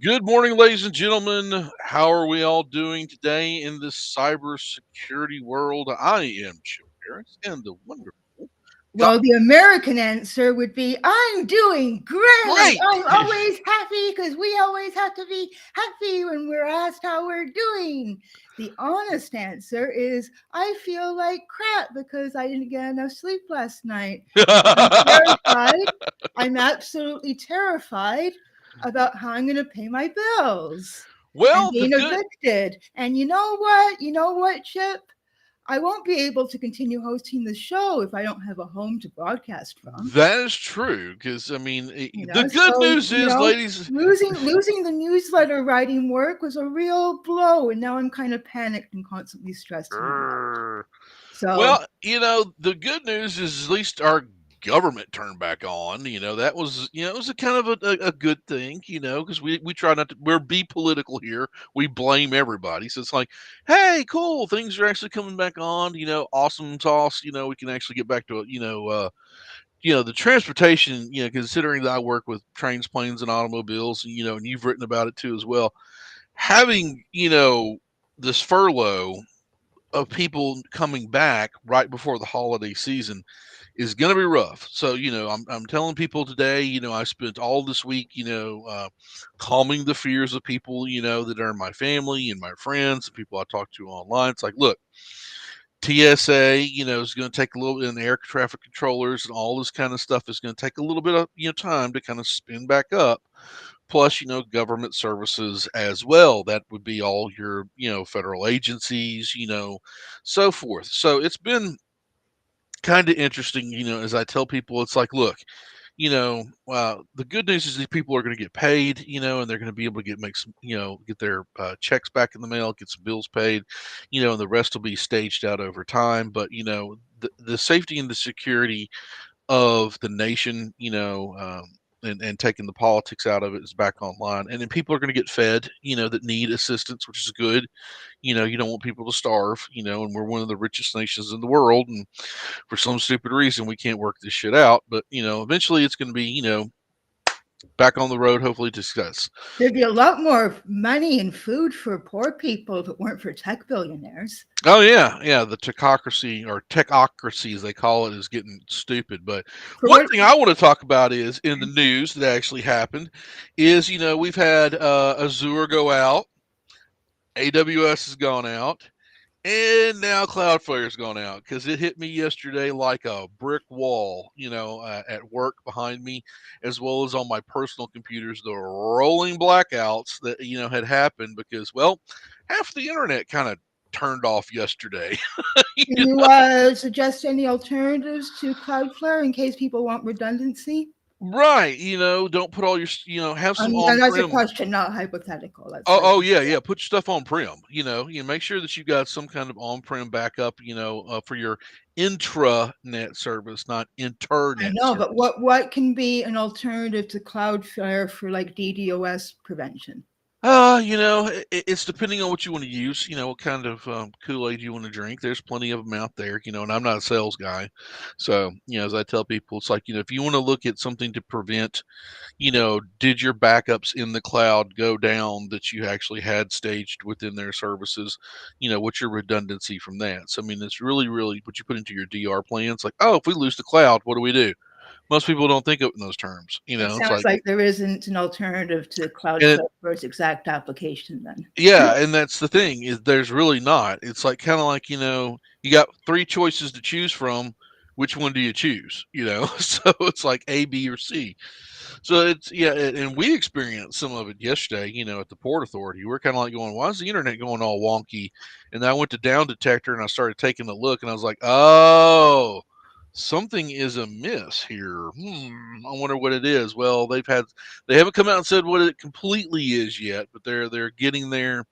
Good morning, ladies and gentlemen. How are we all doing today in this cybersecurity world? I am Chip Harris and the wonderful Well, the American answer would be, I'm doing great. Great. I'm always happy because we always have to be happy when we're asked how we're doing. The honest answer is, I feel like crap because I didn't get enough sleep last night. I'm terrified. I'm absolutely terrified about how I'm going to pay my bills and Well, the being good evicted. And you know what? You know what, Chip? I won't be able to continue hosting the show if I don't have a home to broadcast from. that is true because I mean You the know, good so news is, ladies. losing the newsletter writing work was a real blow, and now I'm kind of panicked and constantly stressing it out. Grr. So Well, the good news is at least our government turned back on. That was, it was a kind of a good thing, because we try not to, we're be political here. We blame everybody. So it's like, hey, cool, things are actually coming back on, awesome sauce, we can actually get back to it, the transportation, considering that I work with trains, planes, and automobiles, and you've written about it too as well. Having, this furlough of people coming back right before the holiday season is going to be rough. So, I'm telling people today, I spent all this week, calming the fears of people, that are my family and my friends, the people I talk to online. It's like, look, TSA, is going to take a little bit, and air traffic controllers and all this kind of stuff is going to take a little bit of, time to kind of spin back up. Plus, government services as well. That would be all your, federal agencies, so forth. So it's been kind of interesting, as I tell people, it's like, look, the good news is these people are going to get paid, and they're going to be able to make some, get their checks back in the mail, get some bills paid, and the rest will be staged out over time. But, the safety and the security of the nation, and taking the politics out of it is back online. And then people are going to get fed, that need assistance, which is good. You don't want people to starve, and we're one of the richest nations in the world. And for some stupid reason, we can't work this shit out. But, eventually it's going to be, back on the road, hopefully to success. there'd be a lot more money and food for poor people if it weren't for tech billionaires. Oh yeah, yeah. The techocracy or techocracy, as they call it, is getting stupid. But For one what thing I want to talk about is in the news that actually happened is we've had Azure go out, AWS has gone out, and now Cloudflare's gone out because it hit me yesterday like a brick wall. At work behind me, as well as on my personal computers, the rolling blackouts that had happened because, well, half the internet kind of turned off yesterday. can you suggest any alternatives to Cloudflare in case people want redundancy? Right, don't put all your, have some And that's a on-prem. question, not hypothetical. That's like, Oh yeah, yeah. Put your stuff on-prem. Make sure that you got some kind of on-prem backup. For your intranet service, not I internet know, but service. what can be an alternative to Cloudflare for like DDoS prevention? It's depending on what you want to use. What kind of Kool-Aid you want to drink. There's plenty of them out there. And I'm not a sales guy, so as I tell people, it's like if you want to look at something to prevent, did your backups in the cloud go down that you actually had staged within their services? What's your redundancy from that? So, I mean, it's really, really what you put into your DR plans. Like, oh, if we lose the cloud, what do? Most people don't think of it in those terms. It It's sounds like, like there isn't an alternative to and Cloudflare for its exact application then. yeah, and that's the thing is there's really not. It's like kind of like you got three choices to choose from. Which one do you choose? So it's like A, B, or C. So it's yeah, and we experienced some of it yesterday. At the Port Authority, we're kind of like going, "Why is the internet going all wonky?" And I went to Down Detector and I started taking a look, and I was like, "Oh, something is amiss here. I wonder what it is." Well, they haven't come out and said what it completely is yet, but they're getting there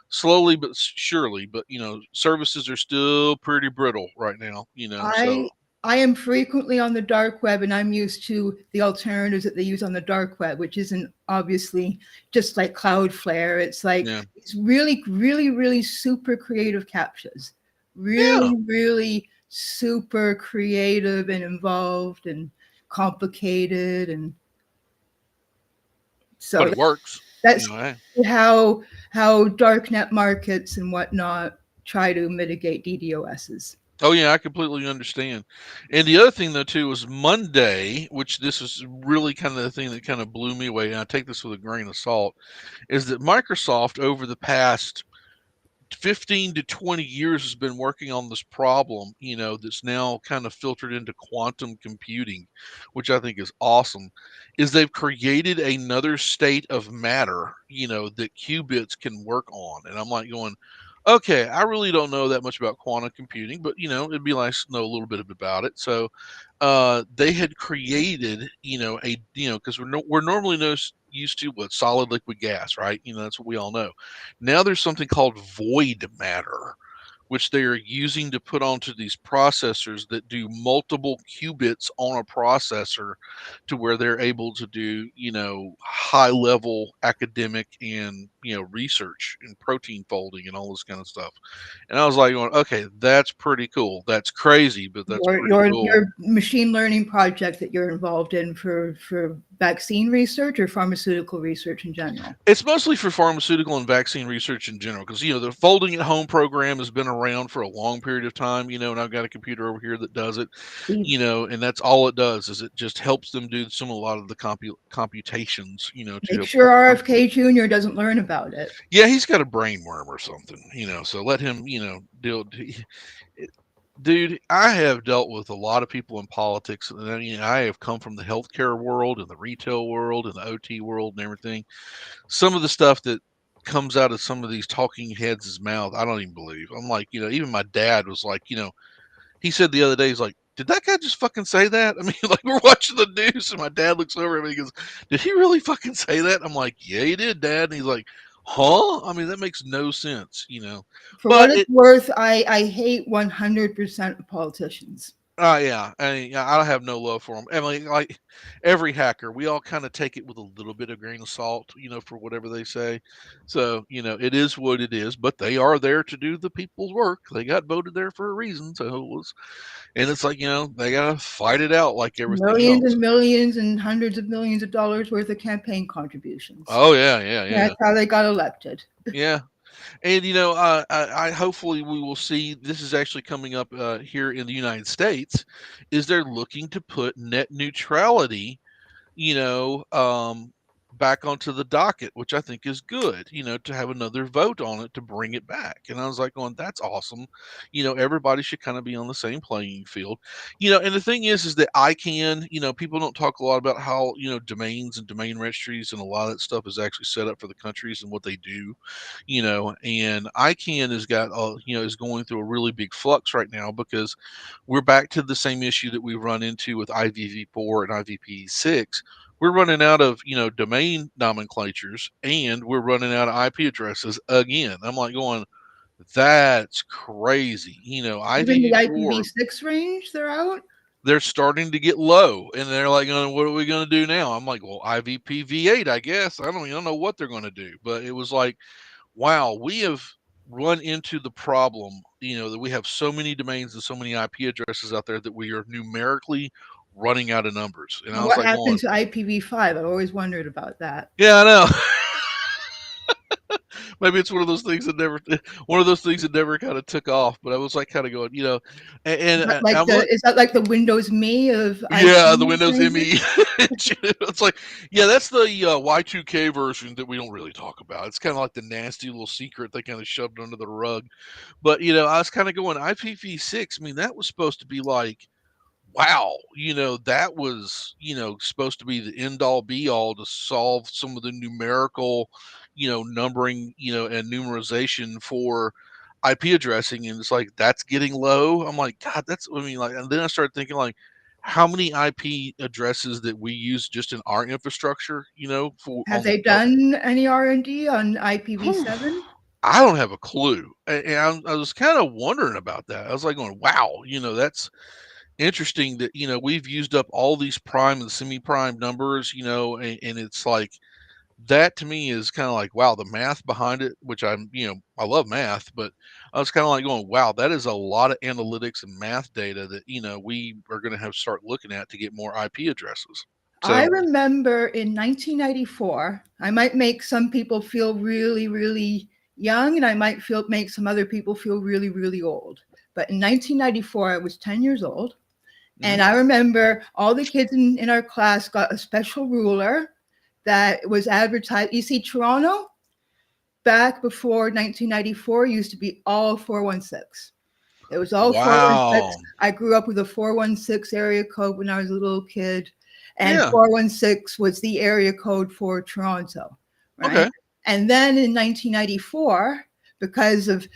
slowly but surely. But services are still pretty brittle right now. So I I am frequently on the dark web and I'm used to the alternatives that they use on the dark web, which isn't obviously just like Cloudflare. It's like yeah, it's really, really, really super creative captchas. yeah, Really, really super creative and involved and complicated and but so it works. That's You know, I, how darknet markets and whatnot try to mitigate DDoSs. oh yeah, I completely understand. And the other thing though too was Monday, which this is really kind of the thing that kind of blew me away, and I take this with a grain of salt, is that Microsoft over the past 15 to 20 years has been working on this problem, that's now kind of filtered into quantum computing, which I think is awesome. Is they've created another state of matter, that qubits can work on. And I'm like going, okay, I really don't know that much about quantum computing, but it'd be nice to know a little bit about it. So they had created, because we're normally used to what solid liquid gas, right? That's what we all know. Now there's something called void matter, which they are using to put onto these processors that do multiple qubits on a processor to where they're able to do, high level academic and, research and protein folding and all this kind of stuff. And I was like, going, okay, that's pretty cool. That's crazy, but that's Your pretty your cool. your machine learning project that you're involved in for vaccine research or pharmaceutical research in general. It's mostly for pharmaceutical and vaccine research in general, because the folding at home program has been around for a long period of time. And I've got a computer over here that does it. See, And that's all it does is it just helps them do a lot of the computations. To make help sure compute. RFK Jr. doesn't learn about it. Yeah, he's got a brain worm or something. So let him, deal. Dude, I have dealt with a lot of people in politics, and I have come from the healthcare world and the retail world and the OT world and everything. Some of the stuff that comes out of some of these talking heads' mouth, I don't even believe. I'm like, even my dad was like, he said the other day, he's like, did that guy just fucking say that? I mean, like we're watching the news, and my dad looks over at me and he goes, did he really fucking say that? I'm like, yeah, he did, Dad. And he's like, huh? I mean, that makes no sense. For what But it's worth, I hate 100% of politicians. yeah, I have no love for them. I mean, like every hacker, we all kind of take it with a little bit of grain of salt, for whatever they say. So, it is what it is. But they are there to do the people's work. They got voted there for a reason. So and it's like they gotta fight it out like everything Millions else. and millions and hundreds of millions of dollars worth of campaign contributions. Oh yeah, yeah, yeah, That's how they got elected. yeah. And I hopefully we will see. This is actually coming up here in the United States. Is they're looking to put net neutrality you know, um, back onto the docket, which I think is good, to have another vote on it to bring it back. And I was like, going, that's awesome. Everybody should kind of be on the same playing field. And the thing is that ICANN, people don't talk a lot about how, domains and domain registries and a lot of that stuff is actually set up for the countries and what they do, and ICANN has got, is going through a really big flux right now because we're back to the same issue that we run into with IVV4 and IVP6. We're running out of domain nomenclatures, and we're running out of IP addresses again. I'm like going, that's crazy. Even the IVV4, IPv6 range, they're out. they're starting to get low, and they're like, what are we going to do now? I'm like, well, IVPv8, I guess. I don't know what they're going to do, but it was like, wow, we have run into the problem, that we have so many domains and so many IP addresses out there that we are numerically running out of numbers. And I was What like, happened going, to IPv5? I've always wondered about that. yeah, I know. Maybe it's one of those things that never, one of those things that never kind of took off. But I was like, kind of going, Is that I'm like look, the Windows Me of yeah, the IT Windows changes? ME. It's like, yeah, that's the Y2K version that we don't really talk about. It's kind of like the nasty little secret they kind of shoved under the rug. But I was kind of going IPv6. I mean, that was supposed to be like, wow, that was supposed to be the end all be all to solve some of the numerical, numbering, and numerization for IP addressing, and it's like that's getting low. I'm like, God, that's. I mean, like, and then I started thinking like, how many IP addresses that we use just in our infrastructure, for Have on the they done any R&D on Whew. IPv7? I don't have a clue. And I was kind of wondering about that. I was like going, wow, that's interesting that, we've used up all these prime and semi-prime numbers, and it's like that to me is kind of like, wow, the math behind it, which I love math, but I was kind of like going, wow, that is a lot of analytics and math data that, we are going to have to start looking at to get more IP addresses. I So, remember in 1994, I might make some people feel really, really young, and I might feel make some other people feel really, really old. But in 1994, I was 10 years old, and mhm. I remember all the kids in our class got a special ruler that was advertised. You see, Toronto back before 1994 used to be all 416. It was all 416. Wow. I grew up with a 416 area code when I was a little kid, and Yeah. 416 was the area code for Toronto, right? Okay. And then in 1994, because of,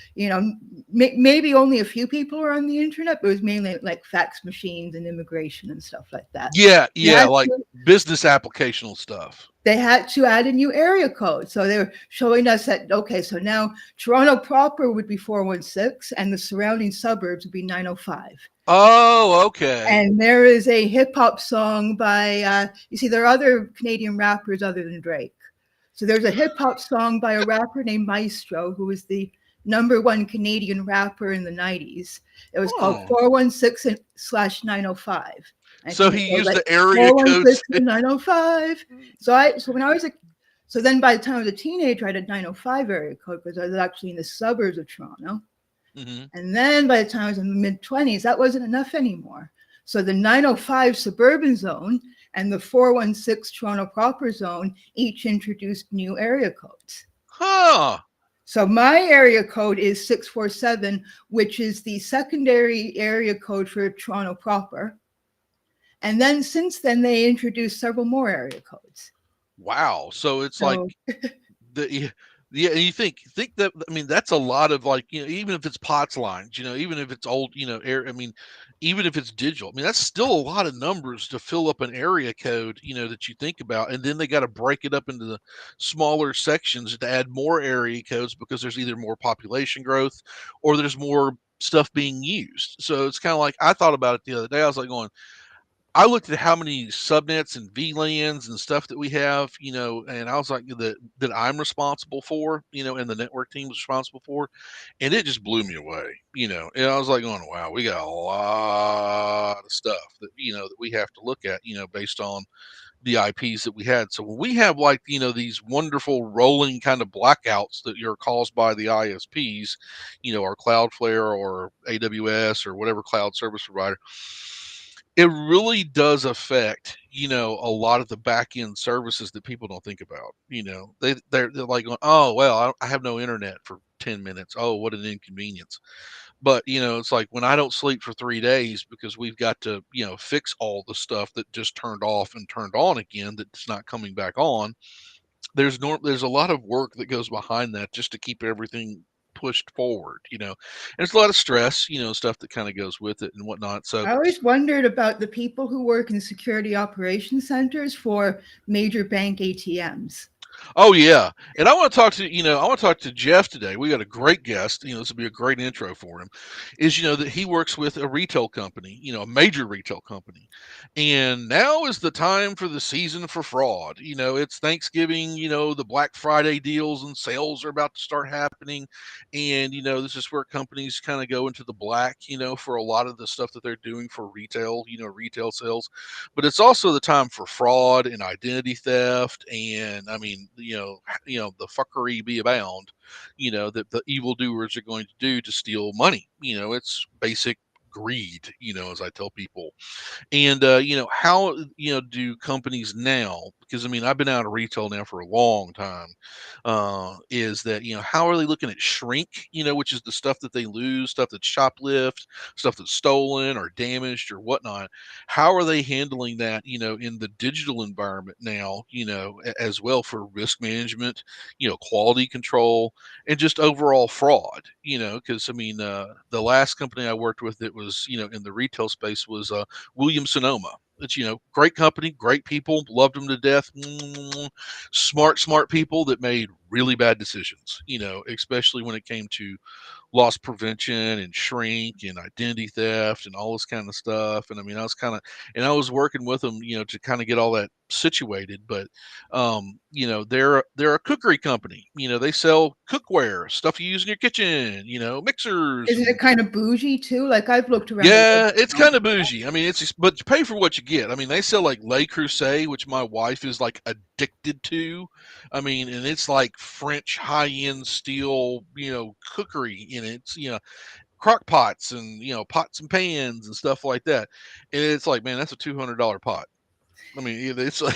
maybe only a few people were on the internet, but it was mainly like fax machines and immigration and stuff like that. Yeah, They yeah, had like to, business applicational stuff. they had to add a new area code. So they were showing us that, okay, so now Toronto proper would be 416 and the surrounding suburbs would be 905. Oh, okay. And there is a hip hop song by, you see, there are other Canadian rappers other than Drake. So there's a hip hop song by a rapper named Maestro, who was the number one Canadian rapper in the 90s. It was called Oh. 416 slash 905. I So think it he goes used like the area codes. 416 and 905. So when I was a so then by the time I was a teenager, I had a 905 area code because I was actually in the suburbs of Toronto. Mhm. And then by the time I was in the mid 20s, that wasn't enough anymore. So the 905 suburban zone and the 416 Toronto proper zone each introduced new area codes. Huh. So my area code is 647, which is the secondary area code for Toronto proper. And then since then, they introduced several more area codes. Wow. So it's like So the yeah, and you think that, I mean, that's a lot of, like, even if it's POTS lines, even if it's old, air, I mean, even if it's digital, I mean, that's still a lot of numbers to fill up an area code, that you think about. And then they got to break it up into the smaller sections to add more area codes because there's either more population growth or there's more stuff being used. So it's kind of like, I thought about it the other day. I was like going, I looked at how many subnets and VLANs and stuff that we have, and I was like, that I'm responsible for, and the network team is responsible for, and it just blew me away, And I was like, going, wow, we got a lot of stuff that that we have to look at, based on the IPs that we had. So when we have, like, these wonderful rolling kind of blackouts that are caused by the ISPs, or Cloudflare or AWS or whatever cloud service provider, it really does affect, a lot of the back end services that people don't think about. They're like going, oh well, I have no internet for 10 minutes. Oh, what an inconvenience. But it's like when I don't sleep for 3 days because we've got to fix all the stuff that just turned off and turned on again that's not coming back on. There's a lot of work that goes behind that just to keep everything pushed forward. And it's a lot of stress, stuff that kind of goes with it and whatnot. So I always wondered about the people who work in security operations centers for major bank ATMs. oh yeah, and I want to talk to Jeff today. We got a great guest. This will be a great intro for him. Is that he works with a retail company, a major retail company, and now is the time for the season for fraud. It's Thanksgiving. The Black Friday deals and sales are about to start happening, and this is where companies kind of go into the black, for a lot of the stuff that they're doing for retail, retail sales. But it's also the time for fraud and identity theft, and I mean, the fuckery be abound, that the evildoers are going to do to steal money. It's basic greed, as I tell people. And how do companies now? Because I mean, I've been out of retail now for a long time. Is that how are they looking at shrink? Which is the stuff that they lose, stuff that's shoplift, stuff that's stolen or damaged or whatnot. How are they handling that? In the digital environment now. As well for risk management, quality control, and just overall fraud. Because I mean, the last company I worked with that was in the retail space was Williams Sonoma. It's great company, great people, loved them to death. Smart people that made really bad decisions, especially when it came to loss prevention and shrink and identity theft and all this kind of stuff. And I mean, I was working with them, to kind of get all that situated. But, they're a cookery company. They sell cookware, stuff you use in your kitchen, mixers Isn't and it kind of bougie too? Like I've looked around the yeah, it's website. kind of bougie. I mean, it's just, but you pay for what you get. I mean, they sell like Le Creuset, which my wife is like addicted to. I mean, and it's like French high-end steel, cookery in it. It's, crock pots and, pots and pans and stuff like that. And it's like, man, that's a $200 pot. I mean, it's like,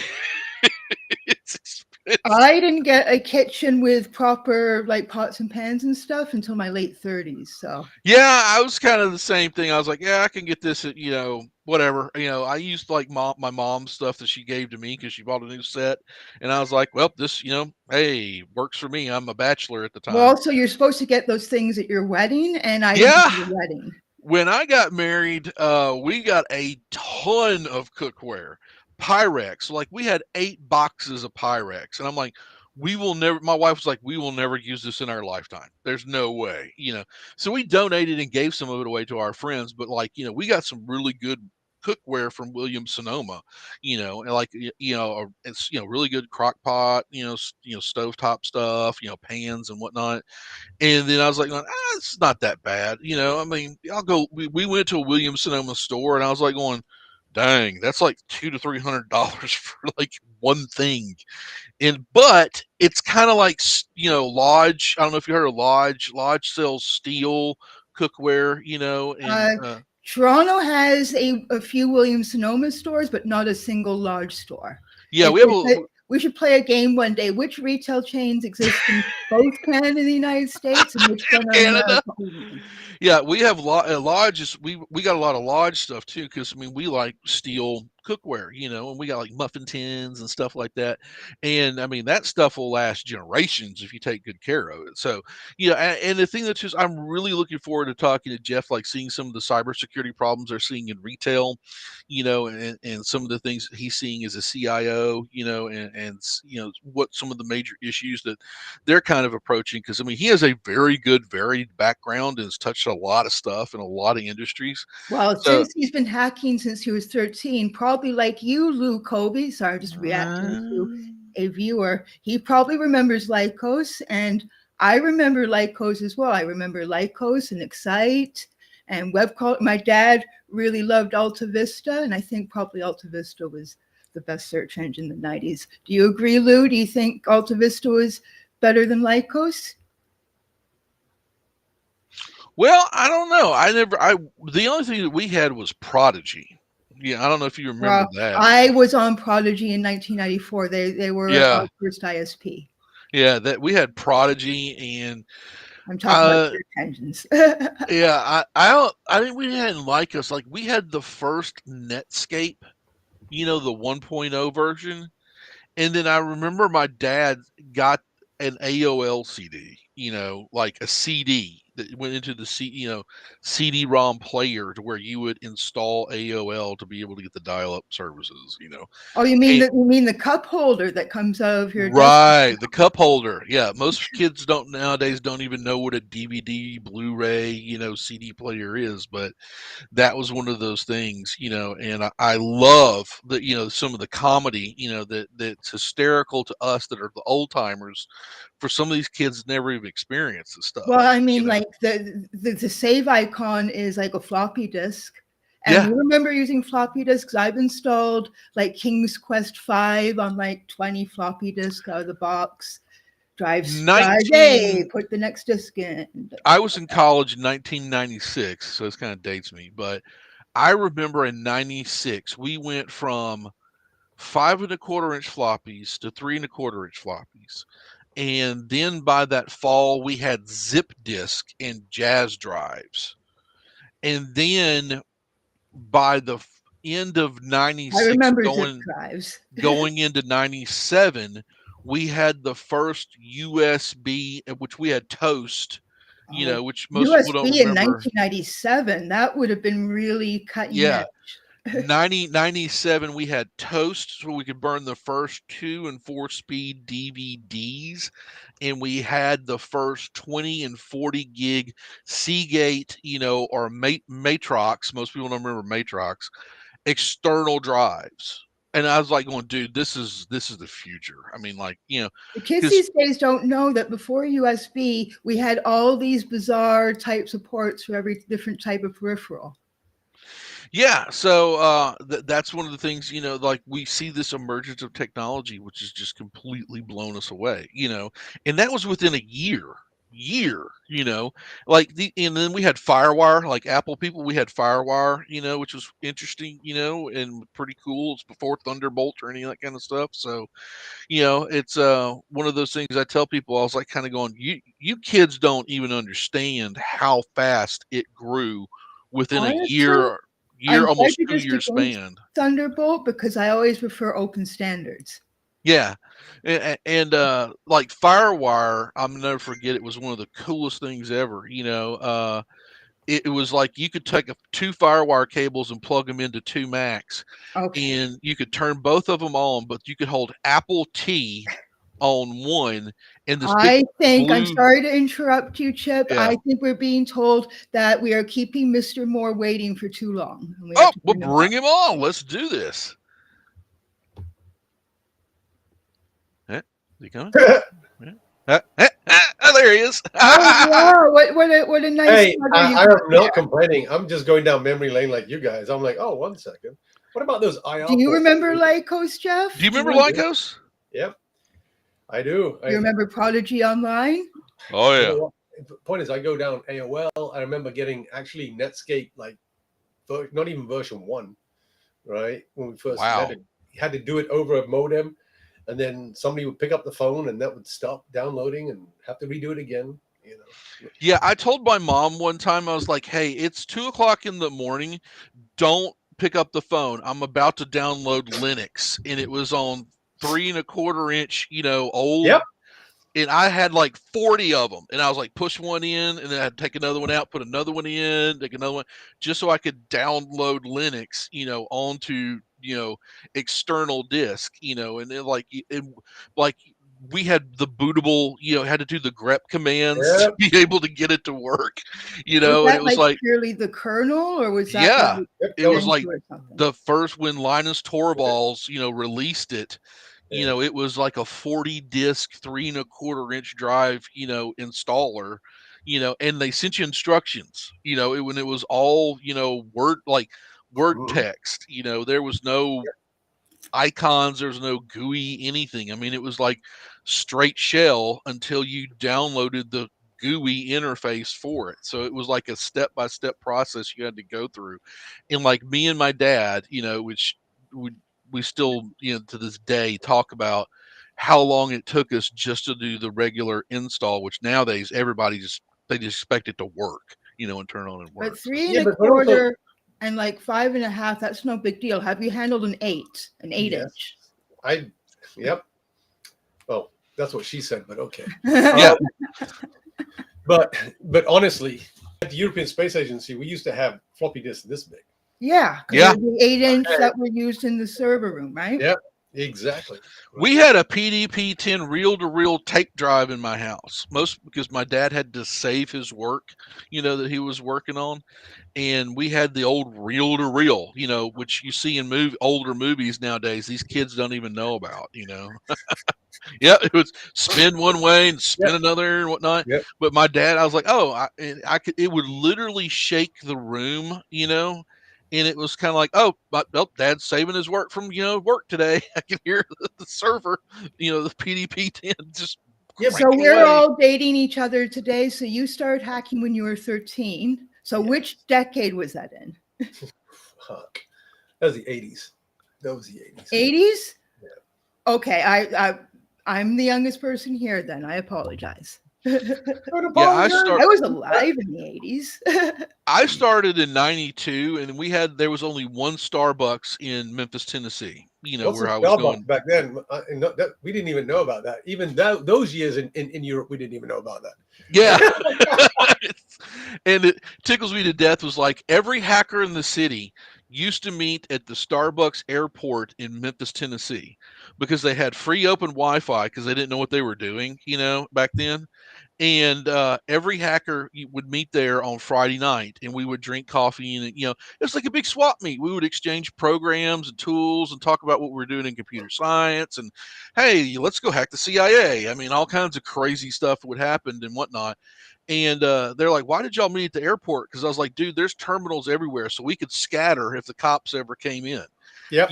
it's expensive. I didn't get a kitchen with proper like pots and pans and stuff until my late 30s. So, Yeah, I was kind of the same thing. I was like, yeah, I can get this at, whatever. I used like my mom's stuff that she gave to me because she bought a new set. And I was like, well, this, hey, works for me. I'm a bachelor at the well, time. also you're supposed to get those things at your wedding, and I didn't Yeah. have a wedding. When I got married, we got a ton of cookware, Pyrex. Like we had 8 boxes of Pyrex, and I'm like, we will never. My wife was like, we will never use this in our lifetime. There's no way. So we donated and gave some of it away to our friends, but like, we got some really good cookware from Williams Sonoma, and like it's really good crock pot, stovetop stuff, pans and whatnot. And then I was like, it's not that bad. I mean, I'll go. We went to a Williams Sonoma store, and I was like, going, dang, that's like $200 to $300 for like one thing. But it's kind of like Lodge. I don't know if you heard of Lodge. Lodge sells steel cookware. And Uh, Toronto has a few Williams Sonoma stores, but not a single large store. yeah, we have a We should play a game one day. Which retail chains exist in both Canada and the United States, and which one are Canada. America only? Yeah, we have lodges. We got a lot of lodge stuff too, because I mean we like steel cookware, and we got like muffin tins and stuff like that. And I mean that stuff will last generations if you take good care of it. So and the thing that's just I'm really looking forward to talking to Jeff, like seeing some of the cybersecurity problems they're seeing in retail, and some of the things he's seeing as a CIO, and what some of the major issues that they're kind of approaching. Because I mean he has a very good varied background and has touched a lot of stuff in a lot of industries. Well, So since he's been hacking since he was 13, probably like you, Lou Kobe. Sorry, just reacting to a viewer. He probably remembers Lycos, and I remember Lycos as well. I remember Lycos and Excite and web call. My dad really loved Alta Vista, and I think probably Alta Vista was the best search engine in the 90s. Do you agree, Lou? Do you think Alta Vista was better than Lycos? well, I don't know. I the only thing that we had was Prodigy. Yeah, I don't know if you remember Well, that. I was on Prodigy in 1994. They were Yeah, our first ISP. yeah, that we had Prodigy and I'm talking about uh search engines. yeah, I think we didn't like us. Like we had the first Netscape, the 1.0 version. And then I remember my dad got an AOL CD, like a CD that went into the CD-ROM player to where you would install AOL to be able to get the dial-up services. Oh, you mean the cup holder that comes out of your desk? Right, the cup holder. Yeah, most kids don't nowadays don't even know what a DVD, Blu-ray, CD player is, but that was one of those things, and I love that, some of the comedy, that's hysterical to us that are the old timers. For some of these kids, never even experienced the Well, stuff. I mean, like the save icon is like a floppy disk. And Yeah, you remember using floppy disks? I've installed like King's Quest 5 on like 20 floppy disks out of the box. Drive, hey, 19. put the next disk in. I was in college in 1996, so this kind of dates me, but I remember in '96 we went from 5 1/4 inch floppies to 3 1/4 inch floppies. And then by that fall, we had zip disk and jazz drives. And then by the end of I 96 remember zip going drives. going into 97, we had the first USB, which we had Toast, Oh, which most people don't USB in remember. 1997, that would have been really cutting Yeah. edge. 97, we had Toast, so we could burn the first 2 and 4 speed DVDs, and we had the first 20 and 40 gig Seagate, or Matrox. Most people don't remember Matrox external drives. And I was like going, dude, this is the future. I mean, like, The kids because these days don't know that before USB, we had all these bizarre types of ports for every different type of peripheral. yeah, so that's one of the things, like we see this emergence of technology, which has just completely blown us away, and that was within a year, like and then we had Firewire, like Apple people, we had Firewire, which was interesting, and pretty cool. It's before Thunderbolt or any of that kind of stuff. So, it's one of those things I tell people. I was like kind of going, you kids don't even understand how fast it grew within a Honestly, I'm almost two prejudiced year against span. Thunderbolt because I always prefer open standards. Yeah, and like Firewire, I'll never forget. It was one of the coolest things ever. It was like you could take 2 Firewire cables and plug them into 2 Macs, Okay. and you could turn both of them on, but you could hold Apple T on one, and this big I think, I'm blue. sorry to interrupt you, Chip. Yeah. I think we're being told that we are keeping Mr. Moore waiting for too long, and we have Oh, to well, bring him back. bring him on. Let's do this. Eh, is he coming? Yeah. There he is. Oh wow! What a nice Hey, mother you I got am not there. complaining. I'm just going down memory lane like you guys. I'm like, oh, 1 second. What about those Do IR you ports? remember Lycos, Do you Jeff? remember I do. Lycos? Yep, I do. You remember Prodigy Online? Oh You know yeah. what? The point is, I go down AOL. I remember getting actually Netscape, like not even version 1, right? When we first Wow. had to do it over a modem, and then somebody would pick up the phone, and that would stop downloading, and have to redo it again. You know. Yeah, I told my mom one time, I was like, hey, it's 2 o'clock in the morning. Don't pick up the phone. I'm about to download Linux. And it was on 3 1/4 inch, old. Yep. And I had like 40 of them. And I was like, push one in, and then I'd take another one out, put another one in, take another one, just so I could download Linux, onto, external disk, and then like we had the bootable, had to do the grep commands to Yep. be able to get it to work, Was and that it was like like, purely the kernel, or was that yeah, like Yep. it That was was like Gentoo or something? the first when Linus Torvalds, released it. yeah. It was like a 40 disc, 3 1/4 inch drive, installer, and they sent you instructions, when it was all, word Mhm. text, there was no icons, there's no GUI anything. I mean, it was like straight shell until you downloaded the GUI interface for it. So it was like a step by step process you had to go through. And like me and my dad, which we, we still, to this day talk about how long it took us just to do the regular install, which nowadays they just expect it to work, and turn on and But work. So three and Yeah, a but also quarter and like 5.5, that's no big deal. Have you handled an eight yes, inch? I. Yep. Well, that's what she said, but okay. yeah, Um, but honestly, at the European Space Agency, we used to have floppy disks this big. Yeah, because yeah. it was the 8 inch that were used in the server room, right? Yeah, exactly. We had a PDP-10 reel-to-reel tape drive in my house, most because my dad had to save his work, that he was working on, and we had the old reel-to-reel, which you see in older movies nowadays. These kids don't even know about. Yeah, it was spin one way and spin Yep. another and whatnot. Yep. But my dad, I was like, oh, I could. It would literally shake the room, and it was kind of like, oh, Dad's saving his work from work today. I can hear the server, the PDP-10 just Yeah. So cranking we're away. all dating each other today. So you started hacking when you were 13. So Yeah. which decade was that in? Fuck. That was the 80s. That was the 80s. 80s? Yeah. Okay, I'm the youngest person here. Then I apologize. Yeah, I was alive in the 80s. I started in '92, and there was only one Starbucks in Memphis, Tennessee. What's Where a I was Starbucks going. back then? We didn't even know about that. Even those years in Europe, we didn't even know about that. Yeah. And it tickles me to death was like every hacker in the city used to meet at the Starbucks airport in Memphis, Tennessee, because they had free open Wi-Fi because they didn't know what they were doing, back then. And every hacker would meet there on Friday night, and we would drink coffee, and it's like a big swap meet. We would exchange programs and tools and talk about what we're doing in computer science, and hey, let's go hack the CIA. I mean, all kinds of crazy stuff would happen and whatnot. And they're like, "Why did y'all meet at the airport?" Because I was like, "Dude, there's terminals everywhere, so we could scatter if the cops ever came in." Yep.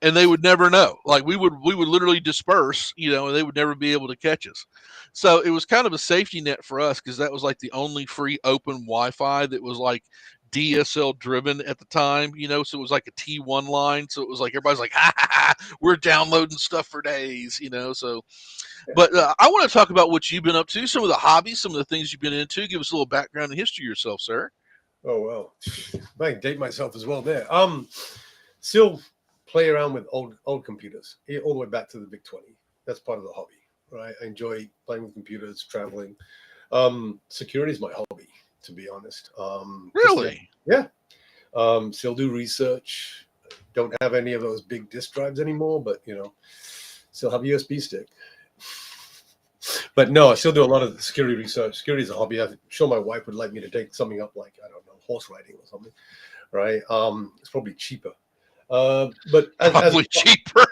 And they would never know. Like we would literally disperse, and they would never be able to catch us. So it was kind of a safety net for us because that was like the only free open Wi-Fi that was like DSL driven at the time, so it was like a T1 line. So it was like everybody's like, ha, ha, ha, we're downloading stuff for days, so. But I want to talk about what you've been up to, some of the hobbies, some of the things you've been into. Give us a little background and history of yourself, sir. Oh well, I can date myself as well there. Still play around with old computers, all the way back to the Big 20. That's part of the hobby, right? I enjoy playing with computers, traveling. Security is my hobby, to be honest. Really? Yeah. Still do research. Don't have any of those big disk drives anymore, but still have a USB stick. But no, I still do a lot of security research. Security is a hobby. I'm sure my wife would like me to take something up, like, I don't know, horse riding or something, right? It's probably cheaper. But Probably cheaper.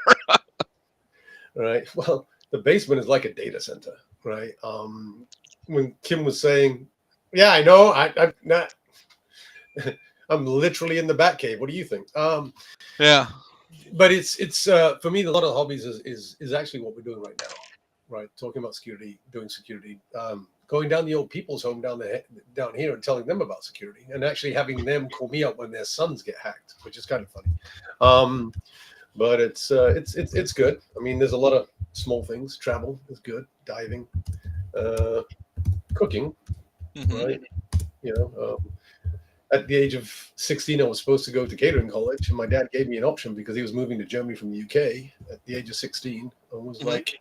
right. Well, the basement is like a data center, right? When Kim was saying, "Yeah, I know, I'm not, I'm literally in the bat cave. What do you think?" Yeah. But it's for me, a lot of hobbies is actually what we're doing right now, right? Talking about security, doing security, going down the old people's home down here and telling them about security, and actually having them call me up when their sons get hacked, which is kind of funny. But it's good. I mean, there's a lot of small things. Travel is good. Diving, cooking, Mm-hmm. right? You know, at the age of 16, I was supposed to go to catering college, and my dad gave me an option because he was moving to Germany from the UK at the age of 16. I was Mm-hmm. like,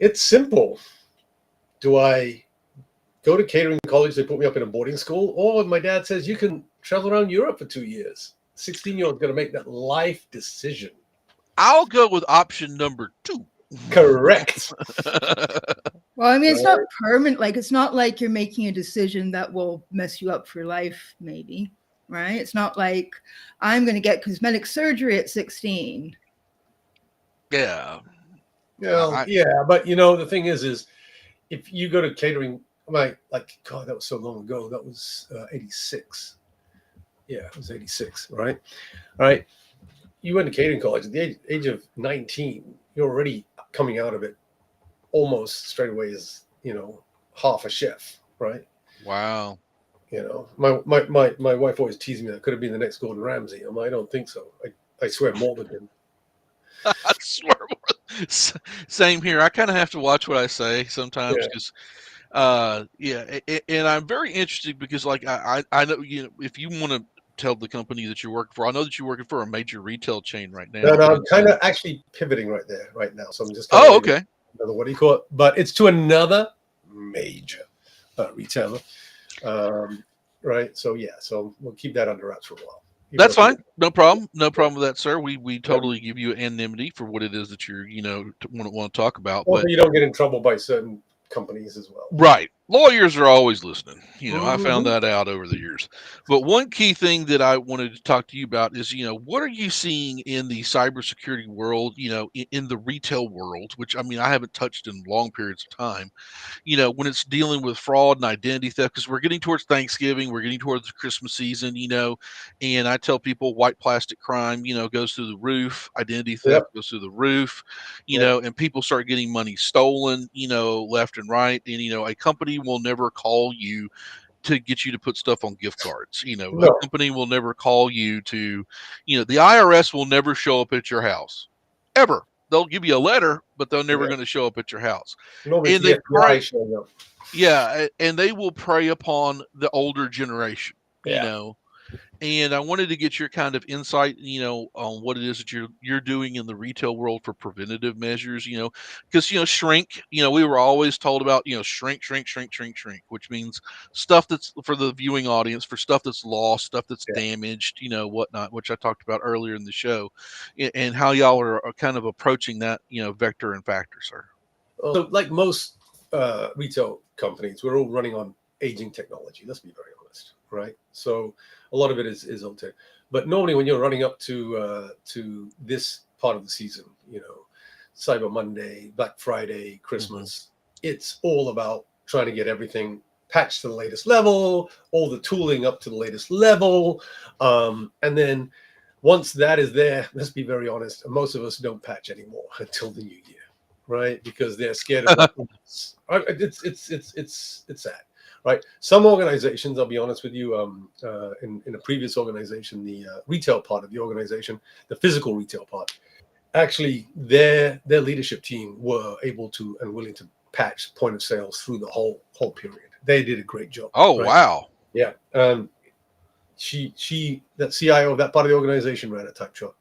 it's simple. Do I go to catering college? They put me up in a boarding school, or my dad says you can travel around Europe for 2 years. 16-year-old going to make that life decision. I'll go with option number 2. Correct. Well, I mean, it's not permanent. Like, it's not like you're making a decision that will mess you up for life, maybe, right? It's not like I'm going to get cosmetic surgery at 16. Yeah. Well, yeah, but the thing is if you go to catering, like God, that was so long ago. That was 86. Yeah, it was 86, right? All right. You went to catering college at the age of 19. You're already coming out of it almost straight away as half a chef, right? Wow. My wife always teased me that could have been the next Gordon Ramsay. I don't think so. I swear more than him. I swear. Same here. I kind of have to watch what I say sometimes because, and I'm very interested because, like, I know if you want to tell the company that you're working for, I know that you're working for a major retail chain right now. No, I'm kind of actually pivoting right now. So I'm just okay. Another, what do you call it? But it's to another major retailer, right? So yeah, so we'll keep that under wraps for a while. That's fine. No problem. No problem with that, sir. We totally give you anonymity for what it is that you're want to talk about. Also, but you don't get in trouble by certain companies as well. Right. Lawyers are always listening. I found Mhm. that out over the years. But one key thing that I wanted to talk to you about is, what are you seeing in the cybersecurity world, in the retail world, which I mean, I haven't touched in long periods of time, when it's dealing with fraud and identity theft, because we're getting towards Thanksgiving, we're getting towards the Christmas season, and I tell people white plastic crime, goes through the roof, identity theft Yep. goes through the roof, Yep. and people start getting money stolen, left and right. And, a company will never call you to get you to put stuff on gift cards. A No. company will never call you to, the IRS will never show up at your house ever. They'll give you a letter, but they're never Yeah. going to show up at your house. Normally it's And the they FBI pray, showing up. yeah, and they will prey upon the older generation, Yeah. and I wanted to get your kind of insight, on what it is that you're doing in the retail world for preventative measures, because shrink, we were always told about, shrink, shrink, shrink, shrink, shrink, which means stuff that's for the viewing audience, for stuff that's lost, stuff that's Yeah. damaged, whatnot, which I talked about earlier in the show, and how y'all are kind of approaching that, vector and factor, sir. So, like most retail companies, we're all running on aging technology. Let's be very honest, right? So, a lot of it is old tech. But normally, when you're running up to this part of the season, Cyber Monday, Black Friday, Christmas, it's all about trying to get everything patched to the latest level, all the tooling up to the latest level, and then once that is there, let's be very honest, most of us don't patch anymore until the new year. Right, because they're scared of what it's sad, right? Some organizations, I'll be honest with you, in a previous organization, the retail part of the organization, the physical retail part, actually their leadership team were able to and willing to patch point of sales through the whole period. They did a great job. Oh, right? wow. Yeah, she that CIO of that part of the organization ran a type shop,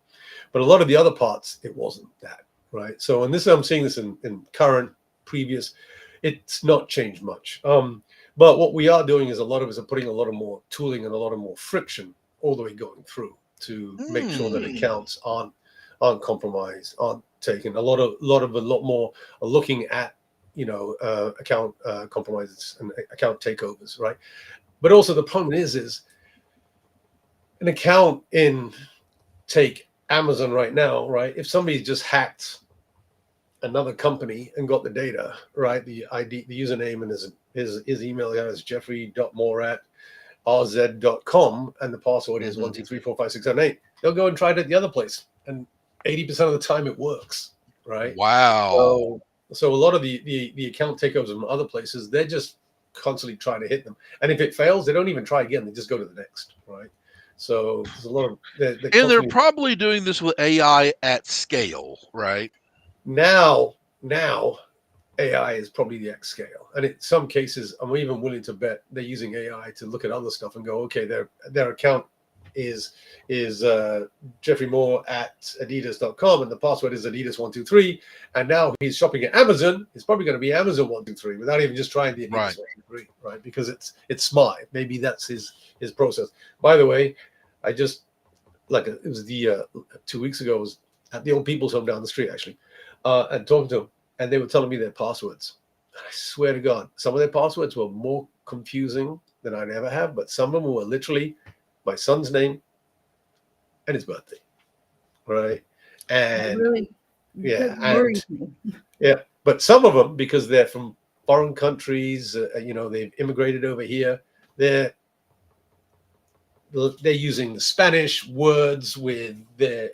but a lot of the other parts, it wasn't that. Right. So, and this, I'm seeing this in current, previous, it's not changed much. But what we are doing is a lot of us are putting a lot of more tooling and a lot of more friction all the way going through to make sure that accounts aren't compromised, aren't taken. A lot more are looking at, account compromises and account takeovers. Right. But also the problem is an account in, take Amazon right now, right? If somebody just hacked another company and got the data, right? The ID, the username, and his email is jeffrey.moore@rz.com, and the password is 1234567 They'll go and try it at the other place, and 80% of the time it works, right? Wow. So a lot of the account takeovers from other places, they're just constantly trying to hit them, and if it fails, they don't even try again. They just go to the next, right? So there's a lot of And they're probably doing this with AI at scale, right? Now AI is probably the X scale, and in some cases, I'm even willing to bet they're using AI to look at other stuff and go, okay, their account is Jeffrey Moore at Adidas.com, and the password is Adidas123, and now he's shopping at Amazon. It's probably going to be Amazon123 without even just trying the Adidas123, right? Because it's smart. Maybe that's his process. By the way, I just it was the 2 weeks ago. I was at the old people's home down the street actually, and talking to them, and they were telling me their passwords. I swear to God, some of their passwords were more confusing than I'd ever have, but some of them were literally my son's name and his birthday, right? And really, but some of them, because they're from foreign countries, they've immigrated over here, they're using the Spanish words with their.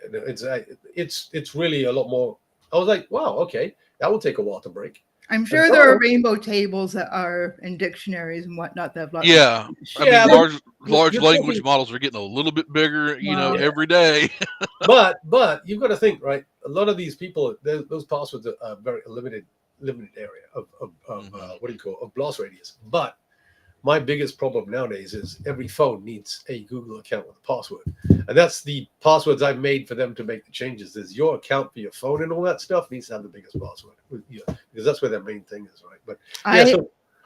It's really a lot more. I was like, wow, okay, that will take a while to break. I'm sure there are rainbow tables that are in dictionaries and whatnot that have lots Yeah. of I mean, large language models are getting a little bit bigger, every day. but you've got to think, right? A lot of these people, those passwords are very limited area of what do you call it, of blast radius. But my biggest problem nowadays is every phone needs a Google account with a password. And that's the passwords I've made for them to make the changes. There's your account for your phone and all that stuff needs to have the biggest password. Because that's where their main thing is, right? But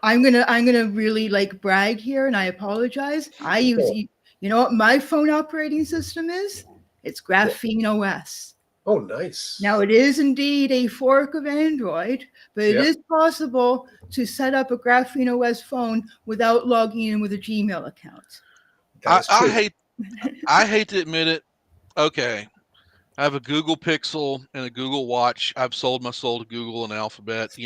I'm gonna really brag here, and I apologize. I use you know what my phone operating system is? It's Graphene OS. Oh, nice. Now, it is indeed a fork of Android, but it is possible to set up a Graphene OS phone without logging in with a Gmail account. I hate to admit it. Okay. I have a Google Pixel and a Google Watch. I've sold my soul to Google and Alphabet.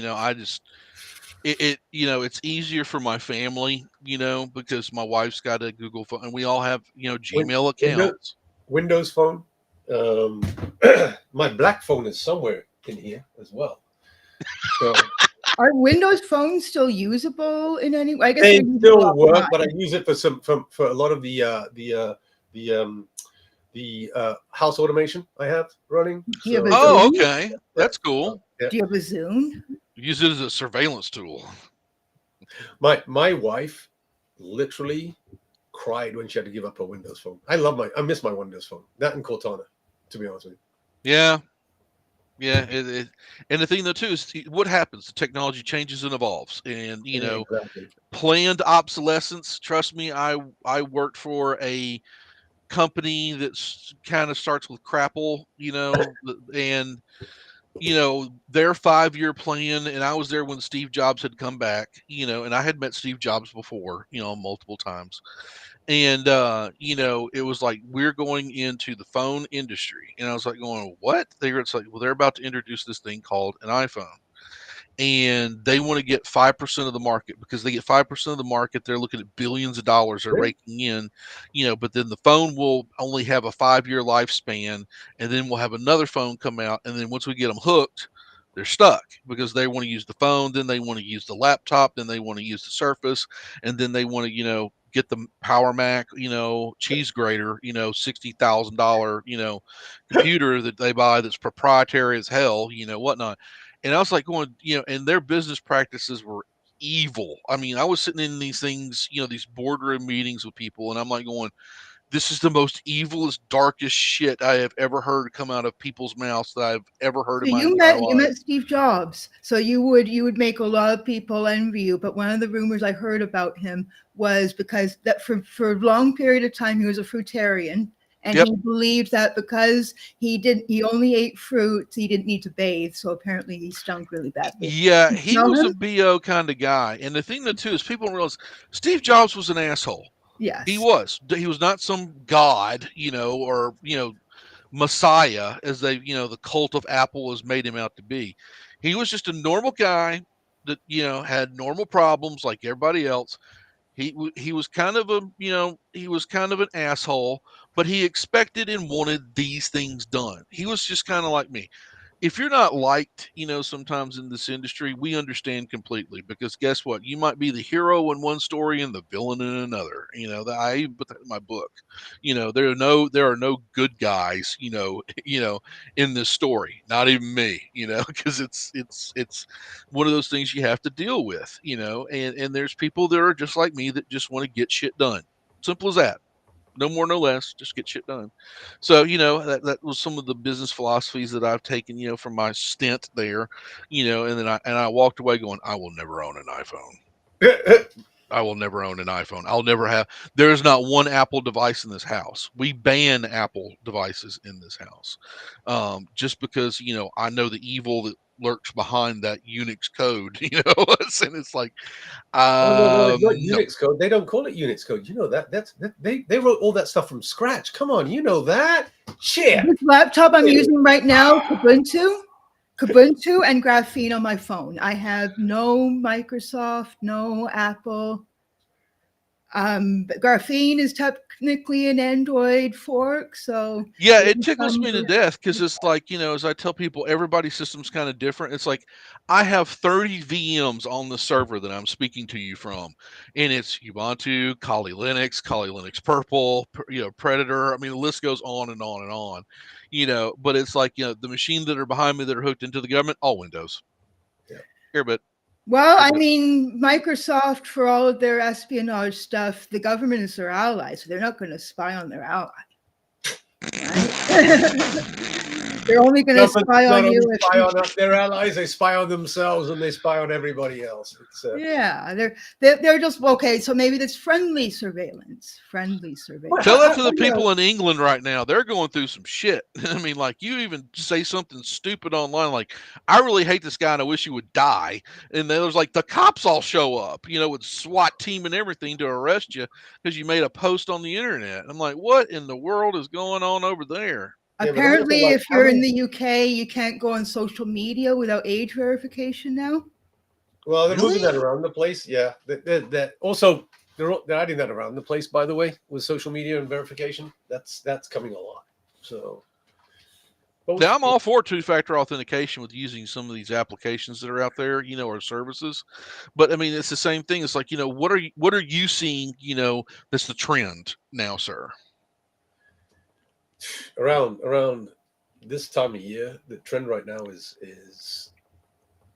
It's easier for my family, because my wife's got a Google phone and we all have, Gmail accounts. Windows phone. My black phone is somewhere in here as well. So are Windows phones still usable in any way? I guess they still work, but I use it for a lot of the house automation I have running. Okay. That's cool. Do you have a Zoom? Use it as a surveillance tool. My wife literally cried when she had to give up her Windows phone. I miss my Windows phone. That and Cortana, to be honest with you. Yeah. Yeah, and the thing though too is what happens. The technology changes and evolves, and Exactly. planned obsolescence. Trust me, I worked for a company that's kind of starts with crapple, and their 5-year plan, and I was there when Steve Jobs had come back, and I had met Steve Jobs before, multiple times. And it was like we're going into the phone industry. And I was like going, what? It's like, well, they're about to introduce this thing called an iPhone. And they want to get 5% of the market because they get 5% of the market. They're looking at billions of dollars they're Really? raking in, but then the phone will only have a 5-year lifespan, and then we'll have another phone come out. And then once we get them hooked, they're stuck because they want to use the phone, then they want to use the laptop, then they want to use the Surface, and then they want to, get the Power Mac, cheese grater, $60,000, computer that they buy that's proprietary as hell, whatnot. And I was like going, and their business practices were evil. I mean, I was sitting in these things, these boardroom meetings with people, and I'm like going, this is the most evilest, darkest shit I have ever heard come out of people's mouths that I've ever heard So in my you entire met life. Steve Jobs. So you would make a lot of people envy you. But one of the rumors I heard about him was because that for a long period of time he was a fruitarian, and Yep. he believed that because he only ate fruits, he didn't need to bathe. So apparently he stunk really badly. Yeah, You he know was a him? BO kind of guy. And the thing that too is people don't realize Steve Jobs was an asshole. He Yes. was. He was not some god, or messiah as the cult of Apple has made him out to be. He was just a normal guy that had normal problems like everybody else. He was kind of he was kind of an asshole, but he expected and wanted these things done. He was just kind of like me. If you're not liked, sometimes in this industry, we understand completely because guess what? You might be the hero in one story and the villain in another. That I even put that in my book. There are no good guys, in this story. Not even me, because it's one of those things you have to deal with, and there's people that are just like me that just want to get shit done. Simple as that. No more, no less. Just get shit done. So that was some of the business philosophies that I've taken, from my stint there, and then I walked away going, I will never own an iPhone. I will never own an iPhone. I'll never have. There is not one Apple device in this house. We ban Apple devices in this house, just because I know the evil that lurks behind that Unix code. And it's like, Oh no, it's not no. Unix code. They don't call it Unix code. You know that. They wrote all that stuff from scratch. Come on, you know that. Shit. This laptop I'm Yeah. using right now, Kubuntu and Graphene on my phone. I have no Microsoft, no Apple. But Graphene is technically an Android fork, so Yeah, it it tickles me to becomes death because it's like, as I tell people, everybody's system's kind of different. It's like I have 30 VMs on the server that I'm speaking to you from, and it's Ubuntu, Kali Linux Purple, Predator. I mean, the list goes on and on and on, but it's like, the machine that are behind me that are hooked into the government, all Windows. Yeah. Airbit. well, I Airbit. mean, Microsoft for all of their espionage stuff, the government is their ally, so they're not going to spy on their ally. Right? They're only going to Governments spy not on only you if spy you. on their allies, they spy on themselves and they spy on everybody else. It's Yeah, they're just okay. So maybe that's friendly surveillance. Friendly surveillance. Tell that to the you know, people in England right now. They're going through some shit. I mean, like you even say something stupid online, like "I really hate this guy and I wish he would die," and then there's like the cops all show up, with SWAT team and everything to arrest you because you made a post on the internet. I'm like, what in the world is going on over there? yeah, but also Apparently, like if how you're in many? the UK, you can't go on social media without age verification now. Well, they're moving that Really? around the place. Yeah, that also they're adding that around the place. By the way, with social media and verification, that's coming a lot. So, but Now I'm all for two-factor authentication with using some of these applications that are out there, or services. But I mean, it's the same thing. It's like, what are you seeing, that's the trend now, sir? around this time of year, the trend right now is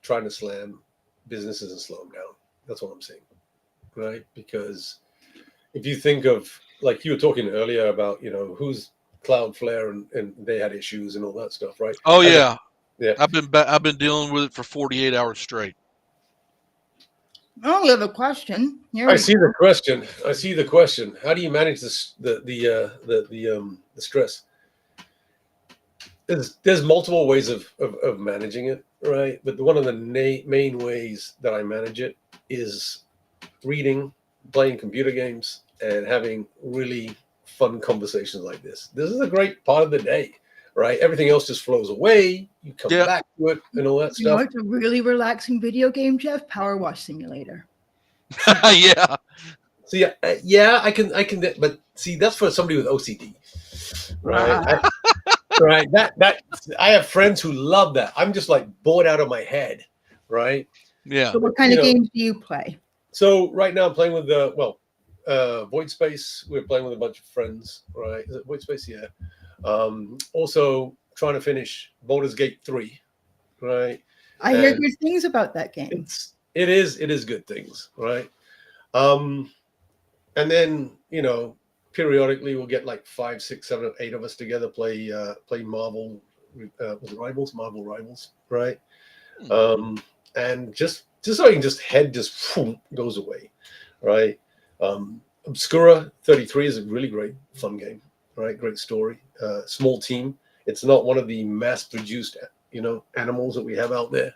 trying to slam businesses and slow them down. That's what I'm saying, right? Because if you think of, like you were talking earlier about, who's Cloudflare and they had issues and all that stuff, right? Oh As a, yeah, yeah. I've been dealing with it for 48 hours straight. Oh, we have a question. Here I we see go. the question. I see the question. How do you manage this, the stress? There's multiple ways of managing it, right? But one of the main ways that I manage it is reading, playing computer games, and having really fun conversations like this. This is a great part of the day, right? Everything else just flows away. You come Yeah, back to it and all that You know, stuff. it's a really relaxing video game, Jeff. Power Wash Simulator. yeah, So yeah, I can, but see, that's for somebody with OCD, right? Ah. Right. That I have friends who love that. I'm just like bored out of my head, right? yeah. So, what kind of games do you play? So right now I'm playing with Void Space. We're playing with a bunch of friends, right? Is it Void Space? Yeah. Also trying to finish Baldur's Gate 3, right? I hear And good things about that game. it is good things, right? Um, and then periodically we'll get like 5, 6, 7, 8 of us together play Marvel. Was it Marvel Rivals, right? And just so I can head goes away, right? Obscura 33 is a really great fun game, right? Great story. Small team. It's not one of the mass-produced, animals that we have out there.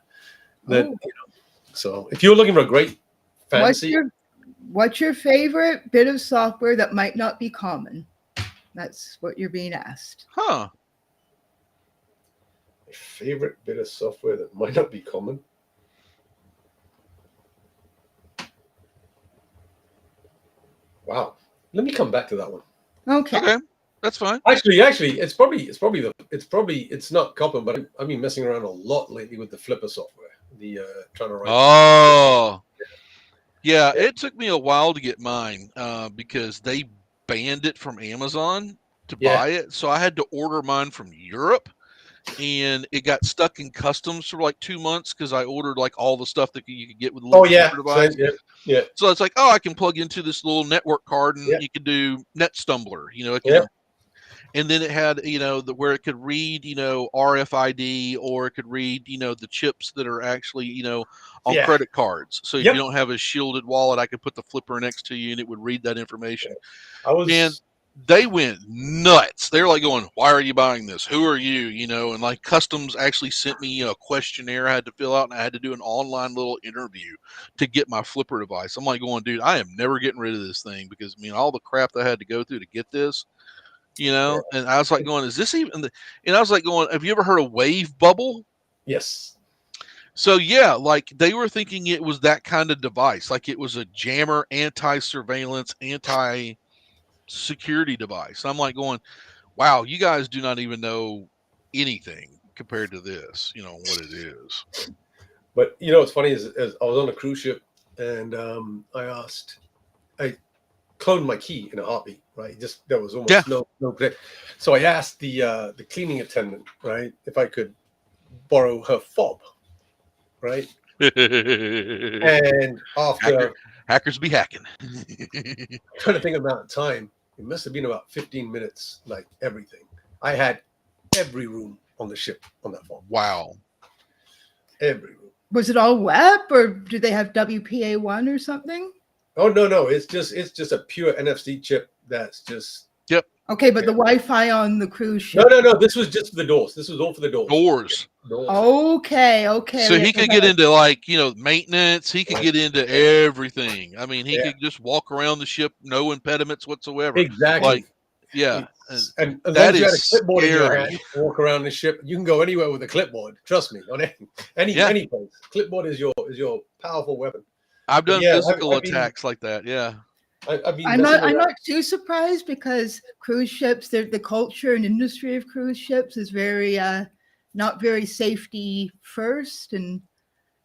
That so if you're looking for a great fantasy, What's your favorite bit of software that might not be common? That's what you're being asked. Huh. my favorite bit of software that might not be common. Wow. Let me come back to that one. Okay. Okay, that's fine. Actually, it's not common, but I've been messing around a lot lately with the Flipper software. The trying to write. Oh, yeah. Yeah. It took me a while to get mine because they banned it from Amazon to Yeah. buy it, so I had to order mine from Europe, and it got stuck in customs for like 2 months because I ordered like all the stuff that you could get with a little Oh yeah. Flipper Same, device. yeah. Yeah. So it's like, oh, I can plug into this little network card and Yeah. you can do Net Stumbler. It Yeah. can, and then it had where it could read RFID, or it could read the chips that are actually on Yeah. credit cards. So if you Yep. don't have a shielded wallet, I could put the flipper next to you and it would read that information. I was. And they went nuts. They're like going, "Why are you buying this? Who are you?" And like customs actually sent me a questionnaire I had to fill out, and I had to do an online little interview to get my flipper device. I'm like going, dude, I am never getting rid of this thing because all the crap I had to go through to get this. Yeah. And I was like going, is this even and I was like going, have you ever heard of wave bubble? Yes. So yeah, like they were thinking it was that kind of device, like it was a jammer, anti-surveillance, anti-security device. I'm like going, wow, you guys do not even know anything compared to this, what it is. But what's funny is I was on a cruise ship and I cloned my key in a heartbeat, right? Just there was Yeah. almost no play. So I asked the cleaning attendant, right, if I could borrow her fob, right? And after Hackers be hacking. trying to think about time, it must have been about 15 minutes, like everything. I had every room on the ship on that fob. Wow. Every room. Was it all web, or did they have WPA1 or something? Oh no, it's just a pure NFC chip that's just. Yep. Okay, but the Wi-Fi on the cruise ship. No. This was just for the doors. This was all for the doors. Doors. Okay. So he could get into like maintenance. He could get into everything. I mean, he Yeah. could just walk around the ship, no impediments whatsoever. Exactly. Like, yeah. And as long That as you had a is clipboard in your hand, scary. walk around the ship, you can go anywhere with a clipboard. Trust me, on any place. Clipboard is your powerful weapon. I've done Yeah, physical I've been- attacks like that. Yeah. I'm not too surprised because cruise ships, the culture and industry of cruise ships is very not very safety first, and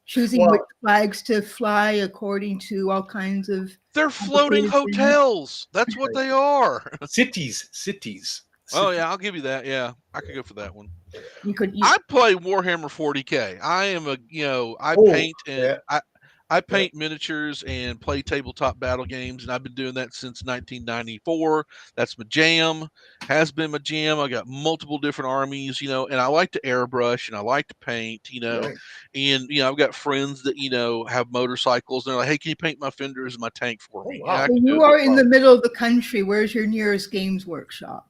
choosing which flags to fly according to all kinds of. They're floating hotels. That's what they are. Cities. Oh yeah, I'll give you that. Yeah, I could go for that one. You could. I play Warhammer 40K. I am I paint and I I Yeah. paint miniatures and play tabletop battle games, and I've been doing that since 1994. That's my jam. Has been my jam. I got multiple different armies, and I like to airbrush and I like to paint, Right. and I've got friends that have motorcycles. And they're like, "Hey, can you paint my fenders and my tank for Oh me?" And I wow. So can do you it, no are in the problem. middle of the country. Where's your nearest games workshop?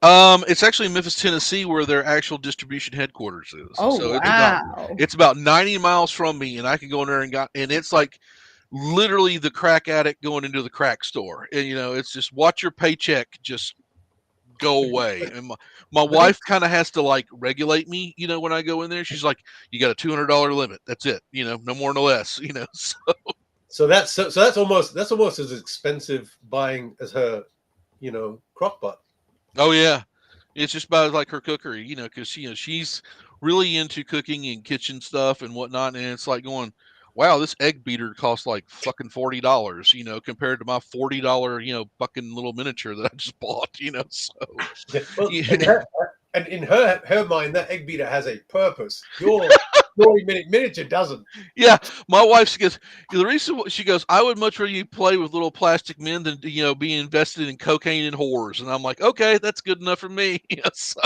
It's actually in Memphis, Tennessee, where their actual distribution headquarters is. Oh, So wow. it's about 90 miles from me, and I can go in there and it's like literally the crack addict going into the crack store. And it's just watch your paycheck just go away. And my Let me. wife kind of has to like regulate me, when I go in there. She's like, "You got a $200 limit. That's it. No more, no less." So, So that's almost as expensive buying as her, crock pot. oh yeah. It's just about like her cookery, because she's really into cooking and kitchen stuff and whatnot. And it's like going, wow, this egg beater costs like fucking $40, compared to my $40, fucking little miniature that I just bought, So Yeah. Well, yeah, and in her mind, that egg beater has a purpose. Your 40-minute miniature doesn't. yeah. My wife goes, the reason she goes, I would much rather you play with little plastic men than be invested in cocaine and whores. And I'm like, okay, that's good enough for me. So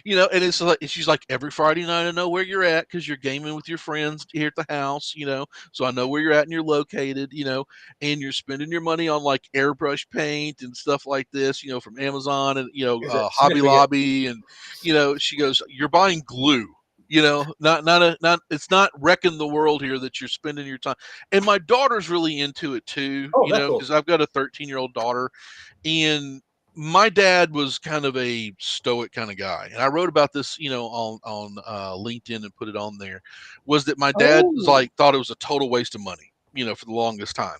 and it's like she's like, every Friday night I know where you're at because you're gaming with your friends here at the house, so I know where you're at and you're located, and you're spending your money on like airbrush paint and stuff like this, from Amazon and Is it Hobby sniffing it? Lobby. And she goes, you're buying glue. Not it's not wrecking the world here that you're spending your time. And my daughter's really into it too, Oh, that's because awesome. I've got a 13-year-old daughter. And my dad was kind of a stoic kind of guy, and I wrote about this, on LinkedIn and put it on there. Was that my dad was Oh, like thought it was a total waste of money, for the longest time,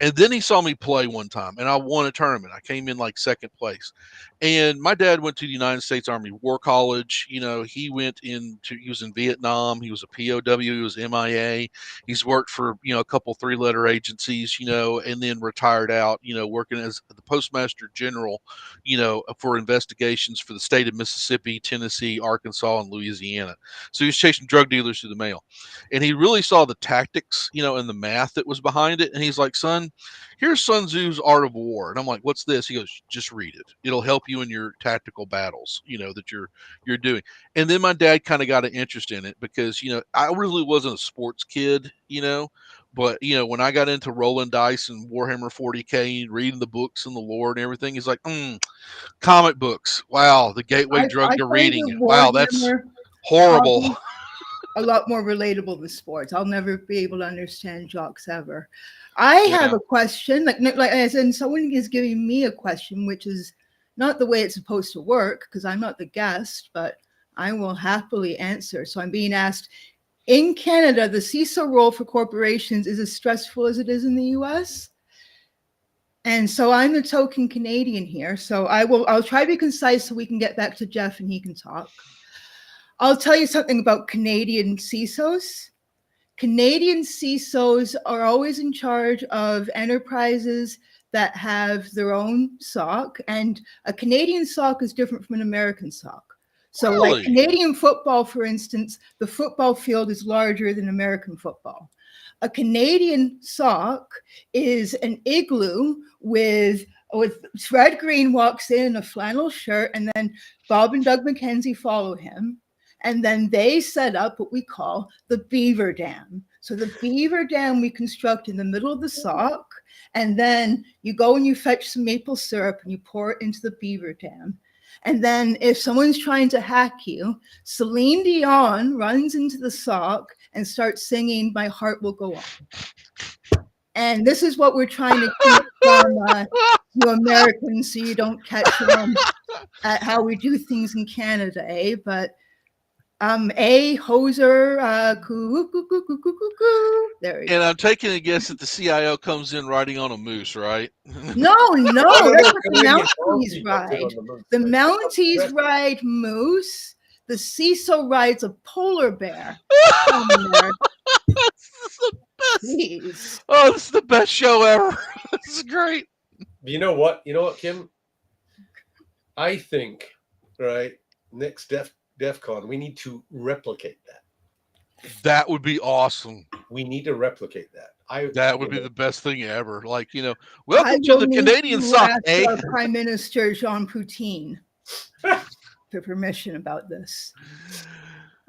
and then he saw me play one time, and I won a tournament. I came in like second place, and my dad went to the United States Army War College. He was in Vietnam. He was a POW. He was MIA. He's worked for a couple three-letter agencies, and then retired out, working as the Postmaster General, for investigations for the state of Mississippi, Tennessee, Arkansas, and Louisiana. So he was chasing drug dealers through the mail, and he really saw the tactics, and the math that was behind it. And he's like, "Son, here's Sun Tzu's Art of War." And I'm like, "What's this?" He goes, "Just read it. It'll help you in your tactical battles, that you're doing." And then my dad kind of got an interest in it because I really wasn't a sports kid, but when I got into rolling dice and Warhammer 40K and reading the books and the lore and everything, he's like, comic books. Wow, the gateway drug I to find reading. the Wow, that's Warhammer horrible. hobby a lot more relatable to sports. I'll never be able to understand jocks ever. I have Yeah. a question, like as in someone is giving me a question, which is not the way it's supposed to work because I'm not the guest, but I will happily answer. So I'm being asked in Canada, the CISO role for corporations is as stressful as it is in the US. And so I'm the token Canadian here. So I'll try to be concise so we can get back to Jeff and he can talk. I'll tell you something about Canadian CISOs. Canadian CISOs are always in charge of enterprises that have their own SOC, and a Canadian SOC is different from an American SOC. So, like Really? Canadian football, for instance, the football field is larger than American football. A Canadian sock is an igloo with Fred Green walks in a flannel shirt, and then Bob and Doug McKenzie follow him. And then they set up what we call the beaver dam. So the beaver dam we construct in the middle of the sock, and then you go and you fetch some maple syrup and you pour it into the beaver dam. And then if someone's trying to hack you, Celine Dion runs into the sock and starts singing "My Heart Will Go On." And this is what we're trying to keep from you Americans, so you don't catch on at how we do things in Canada, eh? But a hoser, coo, coo, coo, coo, coo, coo, coo. There we And go. I'm taking a guess that the CIO comes in riding on a moose, right? No, no, No, no, that's no. what the Canadian Mounties army comes in ride. on the moose. The They come Mounties dressed. ride moose. The CISO rides a polar bear. Come there, This is the best. please. Oh, this is the best show ever. This is great. You know what? You know what, Kim? I think, right, next DEF CON, we need to replicate that. That would be awesome. We need to replicate that. That would be the best thing ever. Like, I welcome to will the need Canadian to sock, ask eh? our Prime Minister Jean Poutine for permission about this.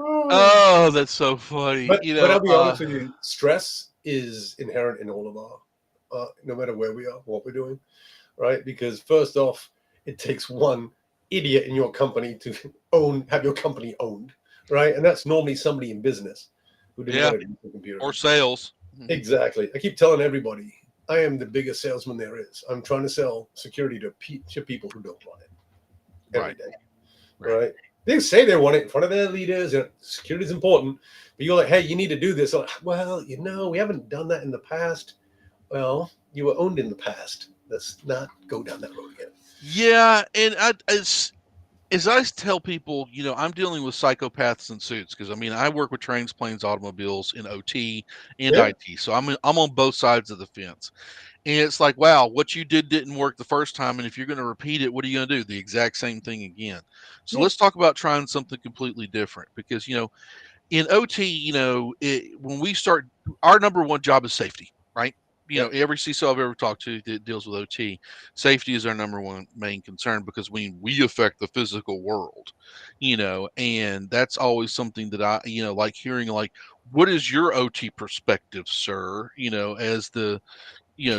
Oh. Oh, that's so funny. But I'll be honest with you, stress is inherent in all of our, no matter where we are, what we're doing, right? Because first off, it takes one idiot in your company to have your company owned, right? And that's normally somebody in business who didn't Yeah, want to use the computer. or sales. Exactly. I keep telling everybody, I am the biggest salesman there is. I'm trying to sell security to people who don't want it every day, right? They say they want it in front of their leaders, and security is important. But you're like, hey, you need to do this. Like, well, we haven't done that in the past. Well, you were owned in the past. Let's not go down that road again. Yeah, and as I tell people, I'm dealing with psychopaths in suits because I work with trains, planes, automobiles in OT and Yeah. IT, so I'm on both sides of the fence. And it's like, wow, what you didn't work the first time, and if you're going to repeat it, what are you going to do? The exact same thing again. So Yeah. let's talk about trying something completely different because in OT, when we start, our number one job is safety, right? Every CISO I've ever talked to that deals with OT, safety is our number one main concern because we affect the physical world, and that's always something that I, like hearing, like, what is your OT perspective, sir? As the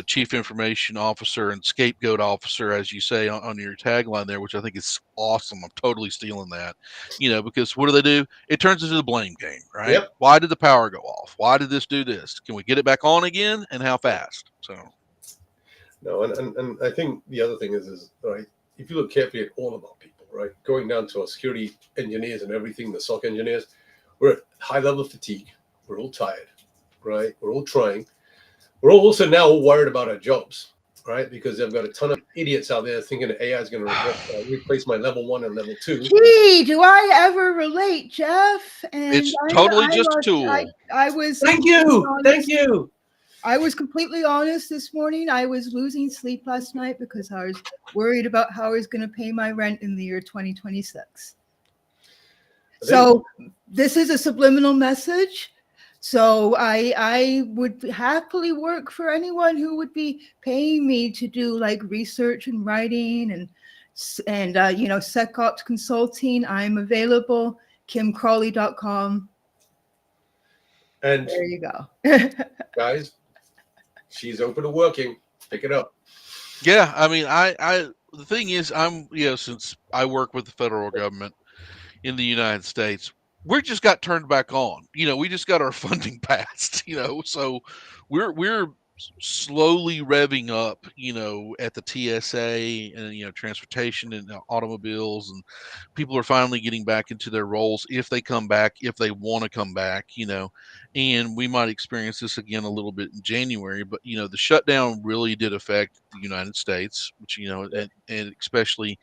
chief information officer and scapegoat officer, as you say on your tagline there, which I think is awesome. I'm totally stealing that, because what do? It turns into the blame game, right? Yep. Why did the power go off? Why did this do this? Can we get it back on again? And how fast? So, No, and I think the other thing is right, if you look carefully at all of our people, right, going down to our security engineers and everything, the SOC engineers, we're at high level of fatigue. We're all tired, right? We're all trying. We're all also now all worried about our jobs, right? Because they've got a ton of idiots out there thinking that AI is going to replace my level 1 and level 2. Gee, do I ever relate, Jeff? And it's totally just a I, tool. I was Thank you. Thank you. I was completely honest this morning. I was losing sleep last night because I was worried about how I was going to pay my rent in the year 2026. So this is a subliminal message. So I would happily work for anyone who would be paying me to do like research and writing and SecOps consulting. I'm available. KimCrawley.com. And there you go. guys, she's open to working. Pick it up. Yeah, the thing is, since I work with the federal government in the United States, we just got turned back on. We just got our funding passed. So we're slowly revving up. At the TSA and transportation and automobiles, and people are finally getting back into their roles if they come back, if they want to come back. And we might experience this again a little bit in January. But the shutdown really did affect the United States, which and especially,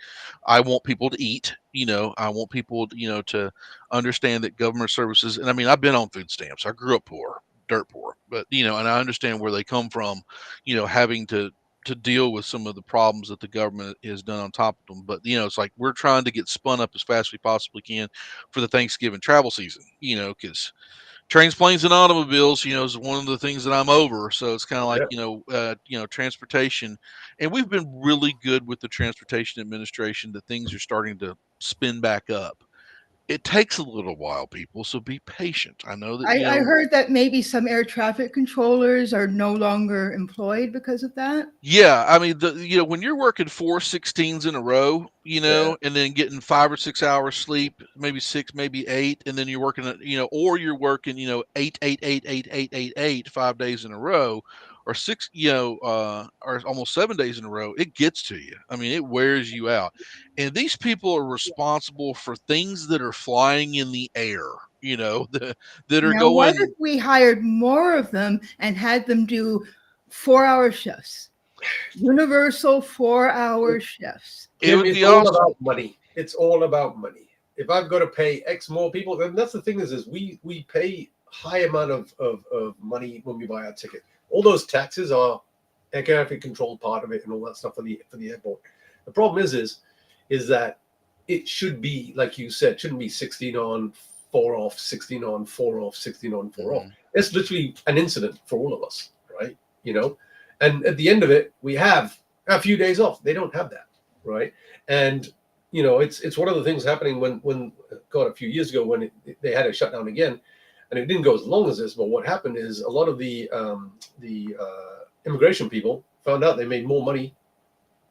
I want people to eat. I want people, to understand that government services, and I've been on food stamps. I grew up poor, dirt poor, but and I understand where they come from, having to deal with some of the problems that the government has done on top of them. But it's like we're trying to get spun up as fast as we possibly can for the Thanksgiving travel season. Because trains, planes, and automobiles, is one of the things that I'm over. So it's kind of like, transportation, and we've been really good with the transportation administration that things are starting to spin back up. It takes a little while, people, so be patient. I know that, I heard that maybe some air traffic controllers are no longer employed because of that. Yeah, when you're working 4 16s in a row, and then getting 5 or 6 hours sleep, maybe 6, maybe 8, and then you're working, or you're working, 8, 8, 8, 8, 8, 8, 8, 5 days in a row, or 6, or almost 7 days in a row, it gets to you. It wears you out. And these people are responsible for things that are flying in the air, that are Now, what if going. we hired more of them and had them do 4-hour shifts? Universal 4-hour shifts. It Kim, would it's be all awesome. about money. It's all about money. If I've got to pay X more people, and that's the thing is we pay high amount of money when we buy our ticket. All those taxes are economic control part of it and all that stuff for the airport. The problem is that it should be, like you said, shouldn't be 16 on, 4 off, 16 on, 4 off, 16 on, 4 off. Mhm. It's literally an incident for all of us, right? And at the end of it, we have a few days off. They don't have that, right? And it's one of the things happening when God, a few years ago when they had a shutdown again, and it didn't go as long as this. But what happened is a lot of the immigration people found out they made more money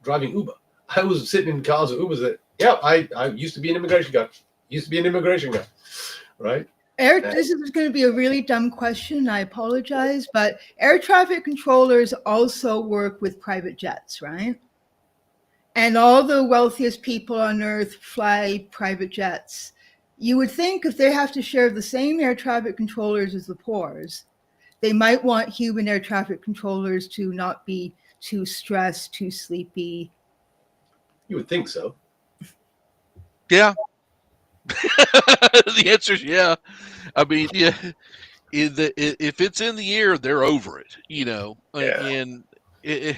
driving Uber. I was sitting in cars with Ubers that, yeah, I used to be an immigration guy. Right? This is going to be a really dumb question. I apologize, but air traffic controllers also work with private jets, right? And all the wealthiest people on earth fly private jets. You would think if they have to share the same air traffic controllers as the poors, they might want human air traffic controllers to not be too stressed, too sleepy. You would think so. Yeah. The answer is yeah. I mean, yeah. If it's in the air, they're over it, and it,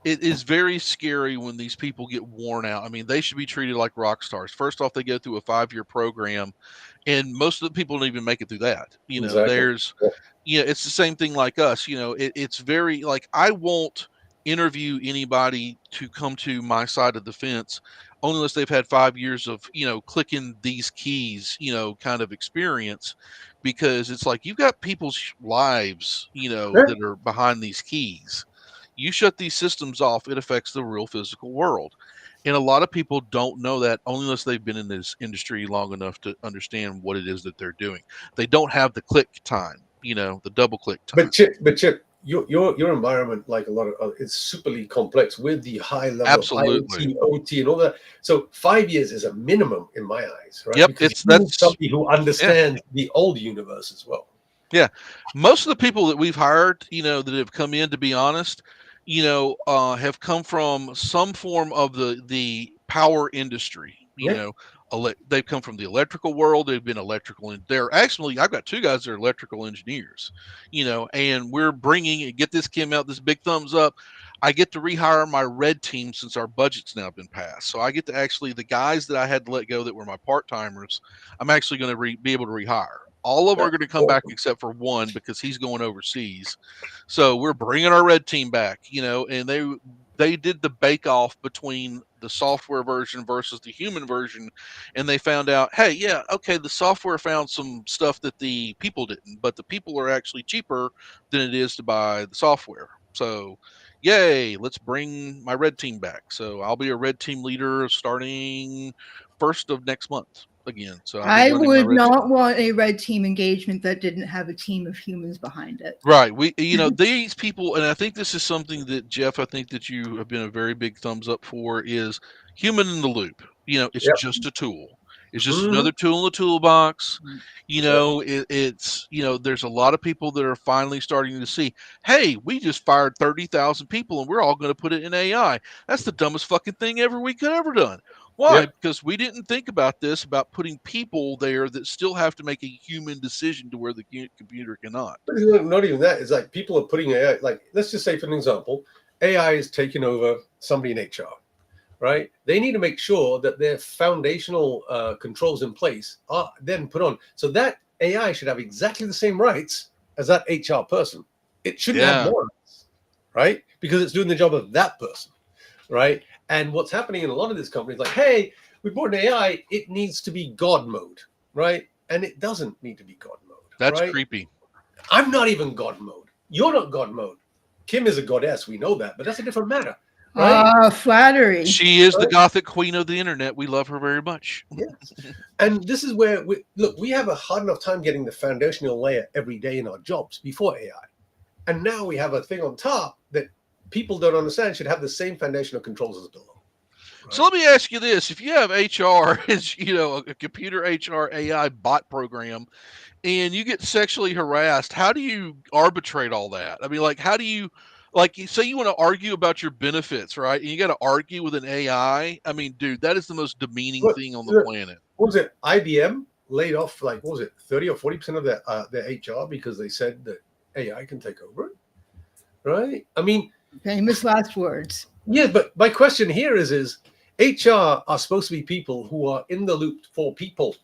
it is very scary when these people get worn out. I mean, they should be treated like rock stars. First off, they go through a 5-year program, and most of the people don't even make it through that. Exactly. It's the same thing like us. It's very like I won't interview anybody to come to my side of the fence only unless they've had 5 years of clicking these keys kind of experience, because it's like you've got people's lives that are behind these keys. You shut these systems off, it affects the real physical world. And a lot of people don't know that only unless they've been in this industry long enough to understand what it is that they're doing. They don't have the click time, the double click time. But Chip, your environment, like a lot of it's superly complex with the high level of Absolutely. IoT, OT, and all that. So 5 years is a minimum in my eyes, right? Yep, Because you need somebody who understands the old universe as well. Yeah. Most of the people that we've hired, that have come in, to be honest, have come from some form of the power industry. Yeah. They've come from the electrical world. They've been electrical, and they're actually, I've got 2 guys that are electrical engineers. And we're bringing, get this, Kim, out, this big thumbs up. I get to rehire my red team since our budget's now been passed. So I get to actually, the guys that I had to let go that were my part timers, I'm actually going to be able to rehire. All of them are going to come back except for one because he's going overseas. So we're bringing our red team back, and they did the bake off between the software version versus the human version, and they found out, hey, yeah, okay, the software found some stuff that the people didn't, but the people are actually cheaper than it is to buy the software. So yay, let's bring my red team back. So I'll be a red team leader starting 1st of next month again. So I'll be I running my would red team. not want a red team engagement that didn't have a team of humans behind it. Right. These people, and I think this is something that Jeff, I think that you have been a very big thumbs up for, is human in the loop. It's just a tool. It's just another tool in the toolbox. There's a lot of people that are finally starting to see, hey, we just fired 30,000 people and we're all going to put it in AI. That's the dumbest fucking thing ever we could ever done. Why? Because we didn't think about this, about putting people there that still have to make a human decision to where the computer cannot. But it's not even that. It's like people are putting AI, like, let's just say, for an example, AI is taking over somebody in HR, right? They need to make sure that their foundational controls in place are then put on. So that AI should have exactly the same rights as that HR person. It shouldn't have more rights, right? Because it's doing the job of that person, right? And what's happening in a lot of these companies, like, hey, we brought an AI, it needs to be God mode, right? And it doesn't need to be God mode. That's right? creepy. I'm not even God mode. You're not God mode. Kim is a goddess. We know that, but that's a different matter. Right? Flattery. She is the Gothic queen of the internet. We love her very much. Yes. And this is where, we have a hard enough time getting the foundational layer every day in our jobs before AI. And now we have a thing on top that people don't understand should have the same foundational controls as below. Right? So let me ask you this. If you have HR as, a computer HR AI bot program, and you get sexually harassed, how do you arbitrate all that? I mean, like, how do you, like, say you want to argue about your benefits, right? And you got to argue with an AI. I mean, dude, that is the most demeaning thing on the planet. What was it? IBM laid off, like, what was it, 30 or 40% of their HR because they said that AI can take over it, right? I mean, famous last words. Yeah, but my question here is HR are supposed to be people who are in the loop for people,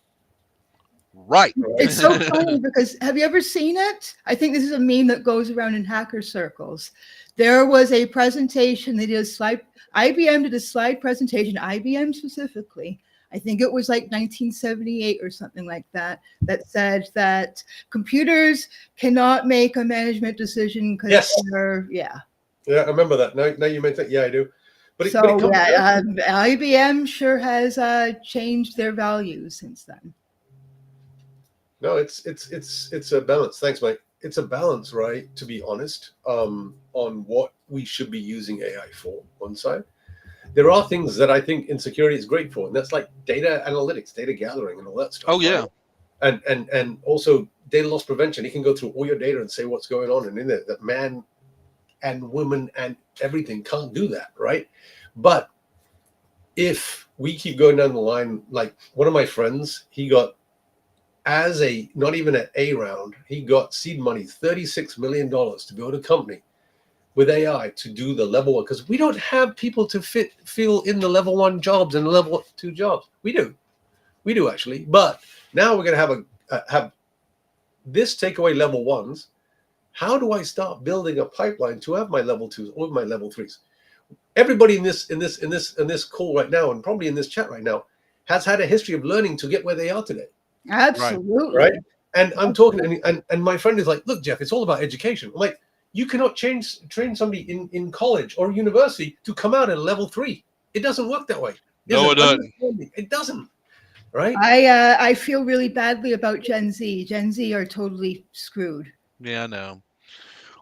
Right. It's so funny because have you ever seen it? I think this is a meme that goes around in hacker circles. There was a presentation, they did a slide, IBM did a slide presentation, IBM specifically. I think it was like 1978 or something like that, that said that computers cannot make a management decision because Yes. they're, Yeah, I remember that. Now you mention it. Yeah, I do. But so but it comes down IBM sure has changed their values since then. No, it's a balance. Thanks, Mike. It's a balance, right? To be honest, on what we should be using AI for. One side, there are things that I think in security is great for, and that's like data analytics, data gathering, and all that stuff. Oh yeah. Right? And also data loss prevention. He can go through all your data and say what's going on, and in there, that man and woman and everything can't do that, right? But if we keep going down the line, like one of my friends, he got as a not even an A round, he got seed money, $36 million to build a company with AI to do the level one, because we don't have people to feel in the level 1 jobs and the level 2 jobs. We do actually, but now we're going to have this take away level 1s. How do I start building a pipeline to have my level 2s or my level 3s? Everybody in this call right now, and probably in this chat right now, has had a history of learning to get where they are today. Absolutely. Right. And I'm talking, and my friend is like, look, Jeff, it's all about education. I'm like, you cannot train somebody in college or university to come out at a level 3. It doesn't work that way. No, it doesn't. It doesn't. Right. I feel really badly about Gen Z. Gen Z are totally screwed. Yeah, I know.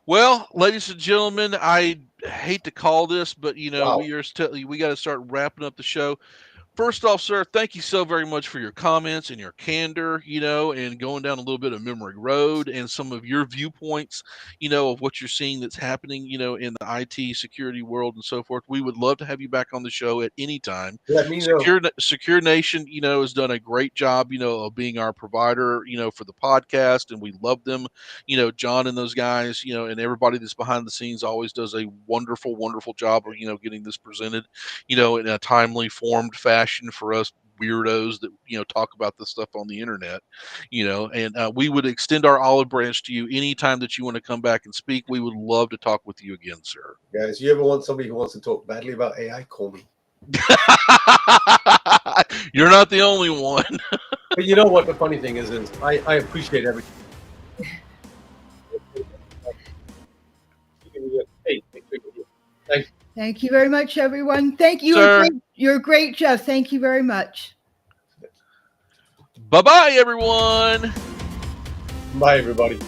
Well, ladies and gentlemen, I hate to call this, but Wow. we got to start wrapping up the show. First off, sir, thank you so very much for your comments and your candor, and going down a little bit of memory road and some of your viewpoints, of what you're seeing that's happening, in the IT security world and so forth. We would love to have you back on the show at any time. Let me know. Secure Nation, has done a great job, of being our provider, for the podcast, and we love them. John and those guys, and everybody that's behind the scenes always does a wonderful, wonderful job of, getting this presented, in a timely formed fashion for us weirdos that talk about this stuff on the internet, and we would extend our olive branch to you anytime that you want to come back and speak. We would love to talk with you again, sir. Guys, you ever want somebody who wants to talk badly about AI, call me. You're not the only one. But you know what the funny thing is I appreciate everything. Thank you very much, everyone. Thank you. Sir. You're great, Jeff. Thank you very much. Bye-bye, everyone. Bye, everybody.